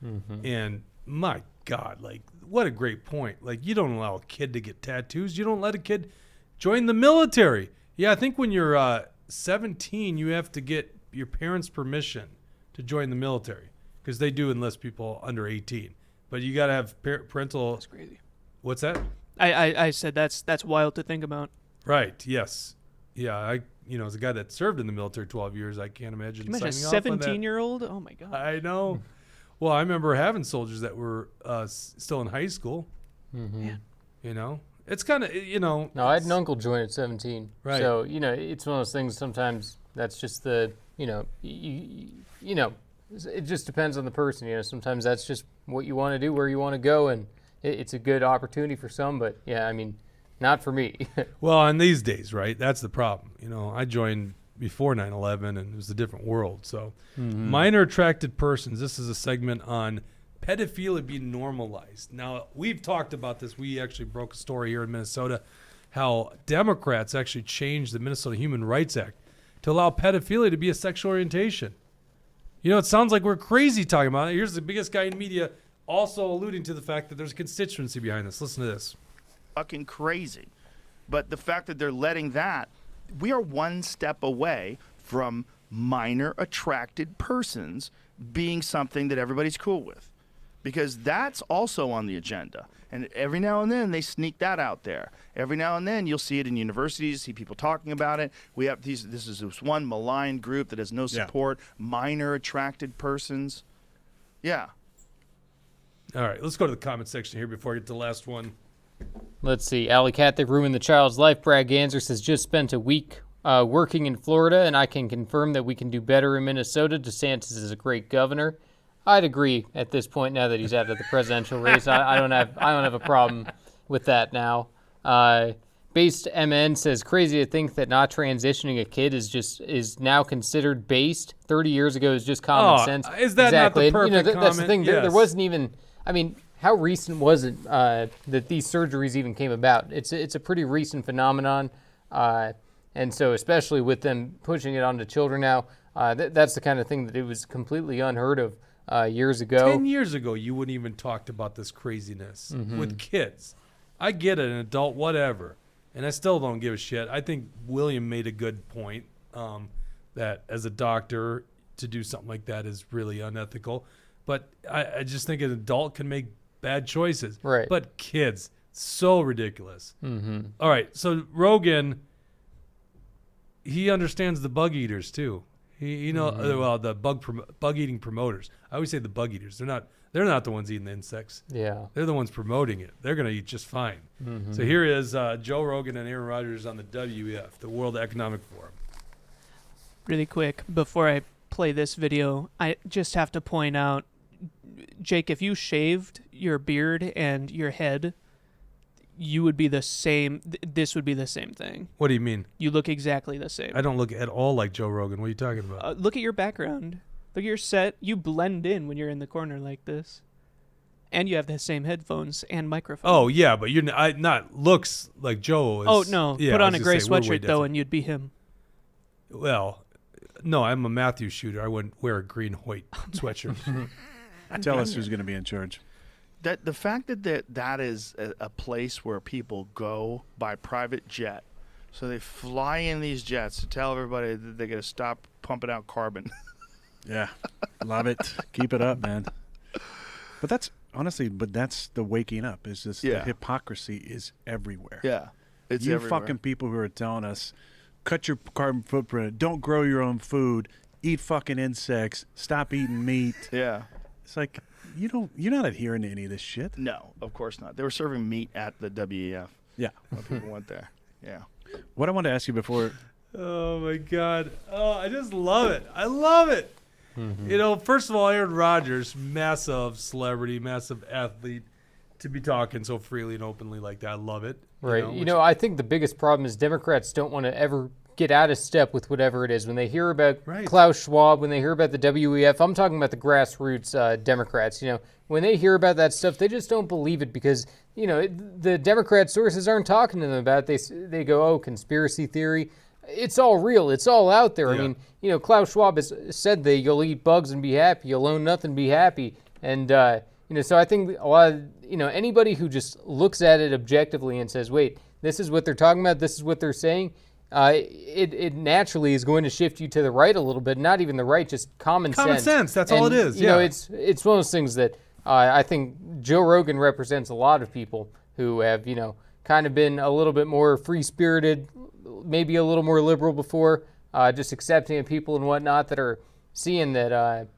Mm-hmm. And my God, like, what a great point. Like, you don't allow a kid to get tattoos. You don't let a kid Join the military. Yeah, I think when you're 17, you have to get your parents' permission to join the military because they do enlist people under 18. But you got to have parental. That's crazy. What's that? I said that's wild to think about. Right. Yes. Yeah. As a guy that served in the military 12 years, I can't imagine. Imagine a signing off on that. 17-year-old. Oh my god. I know. Well, I remember having soldiers that were still in high school. Mm-hmm. It's kind of No, I had an uncle join at 17. Right. So it's one of those things. Sometimes that's just the it just depends on the person. Sometimes that's just what you want to do, where you want to go, and it's a good opportunity for some. But yeah, I mean, not for me. Well, in these days, right? That's the problem. I joined before 9/11, and it was a different world. So, minor attracted persons. This is a segment on pedophilia being normalized. Now, we've talked about this. We actually broke a story here in Minnesota, how Democrats actually changed the Minnesota Human Rights Act to allow pedophilia to be a sexual orientation. It sounds like we're crazy talking about it. Here's the biggest guy in media also alluding to the fact that there's a constituency behind this. Listen to this. Fucking crazy. But the fact that they're letting that, we are one step away from minor attracted persons being something that everybody's cool with. Because that's also on the agenda. And every now and then they sneak that out there. Every now and then you'll see it in universities, see people talking about it. We have this is this one maligned group that has no support, minor attracted persons. Yeah. All right, let's go to the comment section here before I get to the last one. Let's see. Alley Cat, they ruined the child's life. Brad Ganser says, just spent a week working in Florida, and I can confirm that we can do better in Minnesota. DeSantis is a great governor. I'd agree at this point now that he's out of the presidential race. I don't have a problem with that now. Based MN says, crazy to think that not transitioning a kid is now considered based. 30 years ago is just common sense. Is that exactly. not the perfect comment? That's the thing. Yes. There wasn't even. I mean, how recent was it that these surgeries even came about? It's a pretty recent phenomenon, and so especially with them pushing it onto children now, that's the kind of thing that it was completely unheard of years ago. 10 years ago, you wouldn't even talked about this craziness with kids. I get it, an adult, whatever, and I still don't give a shit. I think William made a good point that as a doctor to do something like that is really unethical. But I just think an adult can make bad choices. Right. But kids, so ridiculous. All right, so Rogan, he understands the bug eaters too. Well, the bug eating promoters. I always say the bug eaters. They're not the ones eating the insects. Yeah. They're the ones promoting it. They're going to eat just fine. So here is Joe Rogan and Aaron Rodgers on the WEF, the World Economic Forum. Really quick, before I play this video, I just have to point out, Jake, if you shaved your beard and your head, you would be the same. This would be the same thing. What do you mean? You look exactly the same. I don't look at all like Joe Rogan. What are you talking about? Look at your background. Look at your set. You blend in when you're in the corner like this. And you have the same headphones and microphone. Oh, yeah, but you're not looks like Joe is. Oh, no. Yeah, Put on a gray we're way sweatshirt, though, different. and you'd be him. Well, no, I'm a Matthew shooter. I wouldn't wear a green white sweatshirt. Tell us who's going to be in charge. That the fact that is a place where people go by private jet, so they fly in these jets to tell everybody that they got to stop pumping out carbon. Yeah, love it. Keep it up, man. But that's the waking up. Is just the hypocrisy is everywhere. Yeah, it's you everywhere. fucking people who are telling us, cut your carbon footprint, don't grow your own food, eat fucking insects, stop eating meat. Yeah, it's like you're not adhering to any of this shit. No, of course not. They were serving meat at the WEF. Yeah, when people went there. Yeah. What I wanted to ask you before. Oh my God! Oh, I just love it. I love it. First of all, Aaron Rodgers, massive celebrity, massive athlete, to be talking so freely and openly like that. I love it. Right. I think the biggest problem is Democrats don't want to ever get out of step with whatever it is. When they hear about Klaus Schwab, when they hear about the WEF, I'm talking about the grassroots Democrats. When they hear about that stuff, they just don't believe it because, the Democrat sources aren't talking to them about it. They go, oh, conspiracy theory. It's all real. It's all out there. Yeah. I mean, Klaus Schwab has said that you'll eat bugs and be happy. You'll own nothing, be happy. And, so I think a lot of, anybody who just looks at it objectively and says, wait, this is what they're talking about, this is what they're saying, it naturally is going to shift you to the right a little bit. Not even the right, just common sense. Common sense, that's all it is. You know, it's one of those things that I think Joe Rogan represents a lot of people who have, kind of been a little bit more free-spirited, maybe a little more liberal before, just accepting of people and whatnot, that are seeing that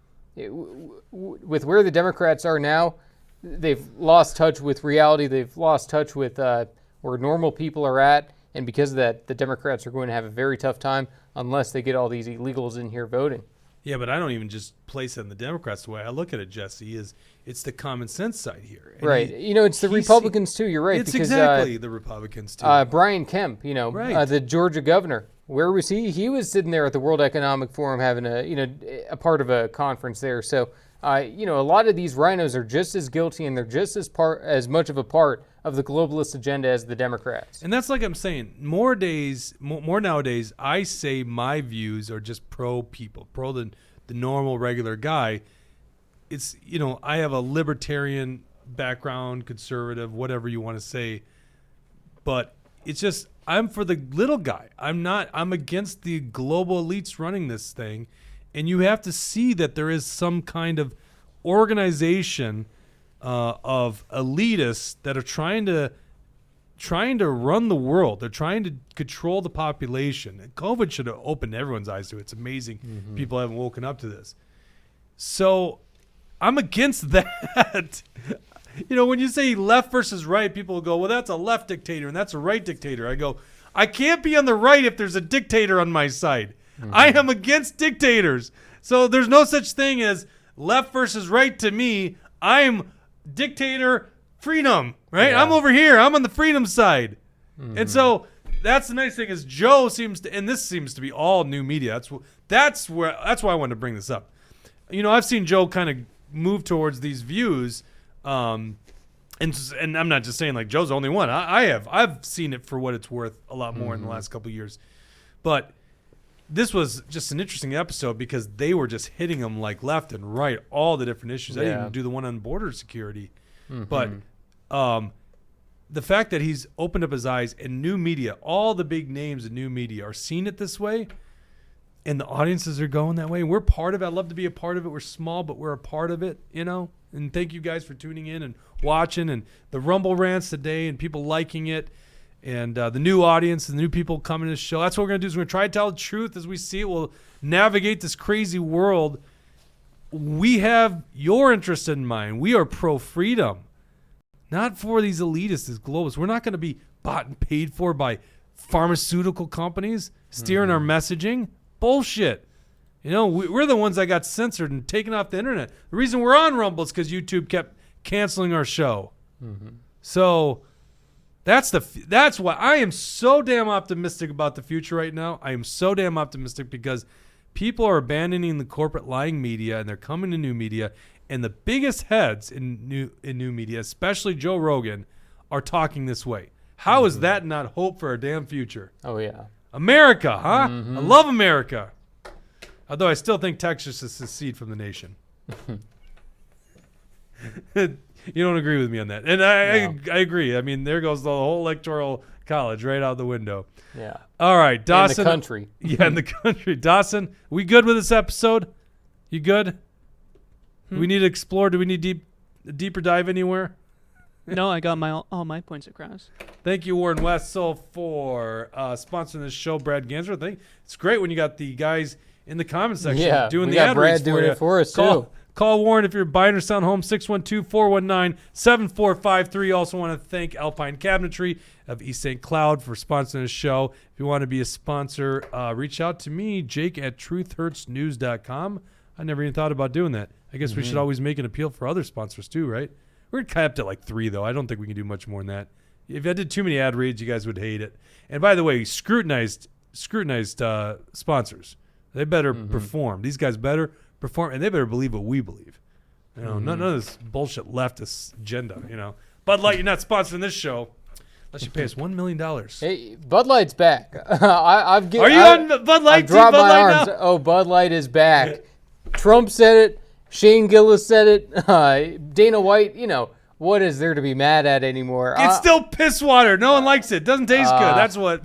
with where the Democrats are now, they've lost touch with reality. They've lost touch with where normal people are at. And because of that, the Democrats are going to have a very tough time unless they get all these illegals in here voting. Yeah, but I don't even just place it on the Democrats. The way I look at it, Jesse, is it's the common sense side here. And right. It's the Republicans, too. You're right. It's because, exactly the Republicans, too. Brian Kemp, right. The Georgia governor. Where was he? He was sitting there at the World Economic Forum having a part of a conference there. So, a lot of these rhinos are just as guilty, and they're just as much of a part of the globalist agenda as the Democrats. And that's like I'm saying, more nowadays, I say my views are just pro people, pro the normal, regular guy. It's, I have a libertarian background, conservative, whatever you want to say. But it's just, I'm for the little guy. I'm against the global elites running this thing. And you have to see that there is some kind of organization of elitists that are trying to run the world. They're trying to control the population. And COVID should have opened everyone's eyes to it. It's amazing people haven't woken up to this. So I'm against that. When you say left versus right, people will go, well, that's a left dictator and that's a right dictator. I go, I can't be on the right if there's a dictator on my side. I am against dictators. So there's no such thing as left versus right to me. I'm dictator freedom, right? Yeah. I'm over here. I'm on the freedom side. And so that's the nice thing is Joe seems to, and this seems to be all new media. That's why I wanted to bring this up. I've seen Joe kind of move towards these views. And I'm not just saying like Joe's the only one. I've seen it for what it's worth a lot more in the last couple of years. But this was just an interesting episode because they were just hitting them like left and right, all the different issues. I didn't even do the one on border security. But the fact that he's opened up his eyes and new media, all the big names in new media are seeing it this way, and the audiences are going that way. We're part of it. I'd love to be a part of it. We're small, but we're a part of it, And thank you guys for tuning in and watching, and the Rumble rants today and people liking it. And the new audience, the new people coming to the show. That's what we're going to do is we're going to try to tell the truth as we see it. We'll navigate this crazy world. We have your interest in mind. We are pro-freedom, not for these elitists, these globalists. We're not going to be bought and paid for by pharmaceutical companies steering our messaging. Bullshit. We're the ones that got censored and taken off the internet. The reason we're on Rumble is because YouTube kept canceling our show. So that's why I am so damn optimistic about the future right now. I am so damn optimistic because people are abandoning the corporate lying media and they're coming to new media. And the biggest heads in new media, especially Joe Rogan, are talking this way. How is that not hope for our damn future? Oh, yeah. America, huh? I love America. Although I still think Texas should secede from the nation. You don't agree with me on that. And I agree. I mean, there goes the whole electoral college right out the window. Yeah. All right, Dawson. In the country. Yeah, in the country. Dawson, we good with this episode? You good? Do we need to explore? Do we need a deeper dive anywhere? No, I got all my points across. Thank you, Warren Wessel, for sponsoring this show. Brad Gansler. I think it's great when you got the guys in the comment section doing the ad reads doing it for us, too. Call Warren if you're buying or selling home, 612-419-7453. Also want to thank Alpine Cabinetry of East St. Cloud for sponsoring the show. If you want to be a sponsor, reach out to me, jake@truthhurtsnews.com. I never even thought about doing that. I guess we should always make an appeal for other sponsors too, right? We're capped at like 3, though. I don't think we can do much more than that. If I did too many ad reads, you guys would hate it. And by the way, scrutinized sponsors. They better perform. These guys better perform, and they better believe what we believe. None of this bullshit leftist agenda. Bud Light, you're not sponsoring this show unless you pay us $1 million. Hey, Bud Light's back. Are you on Bud Light? I've dropped Bud my Light arms. now? Oh, Bud Light is back. Trump said it. Shane Gillis said it. Dana White. What is there to be mad at anymore? It's still piss water. No one likes it. Doesn't taste good. That's what.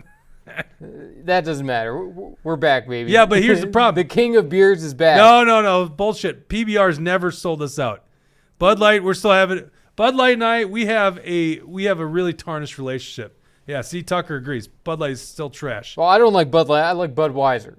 That doesn't matter. We're back, baby. Yeah, but here's the problem. The king of beers is back. No. Bullshit. PBR's never sold us out. Bud Light, we're still having. Bud Light and I, we have a really tarnished relationship. Yeah, see, Tucker agrees. Bud Light is still trash. Well, I don't like Bud Light. I like Budweiser,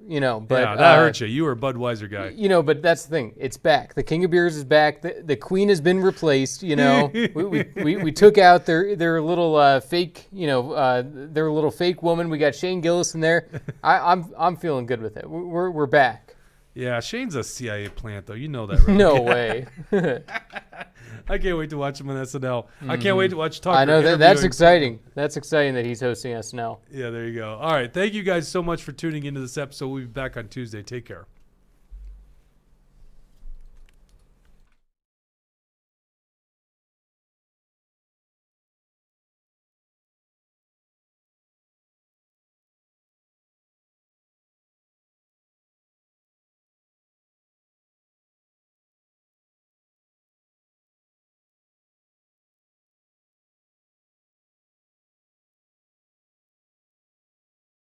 But, yeah, that hurt you. You were a Budweiser guy. But that's the thing. It's back. The King of Beers is back. The Queen has been replaced, we took out their little fake, their little fake woman. We got Shane Gillis in there. I'm feeling good with it. We're back. Yeah, Shane's a CIA plant, though. You know that, right? No way. I can't wait to watch him on SNL. I can't wait to watch Tucker. I know that's exciting. That's exciting that he's hosting SNL. Yeah, there you go. All right. Thank you guys so much for tuning into this episode. We'll be back on Tuesday. Take care.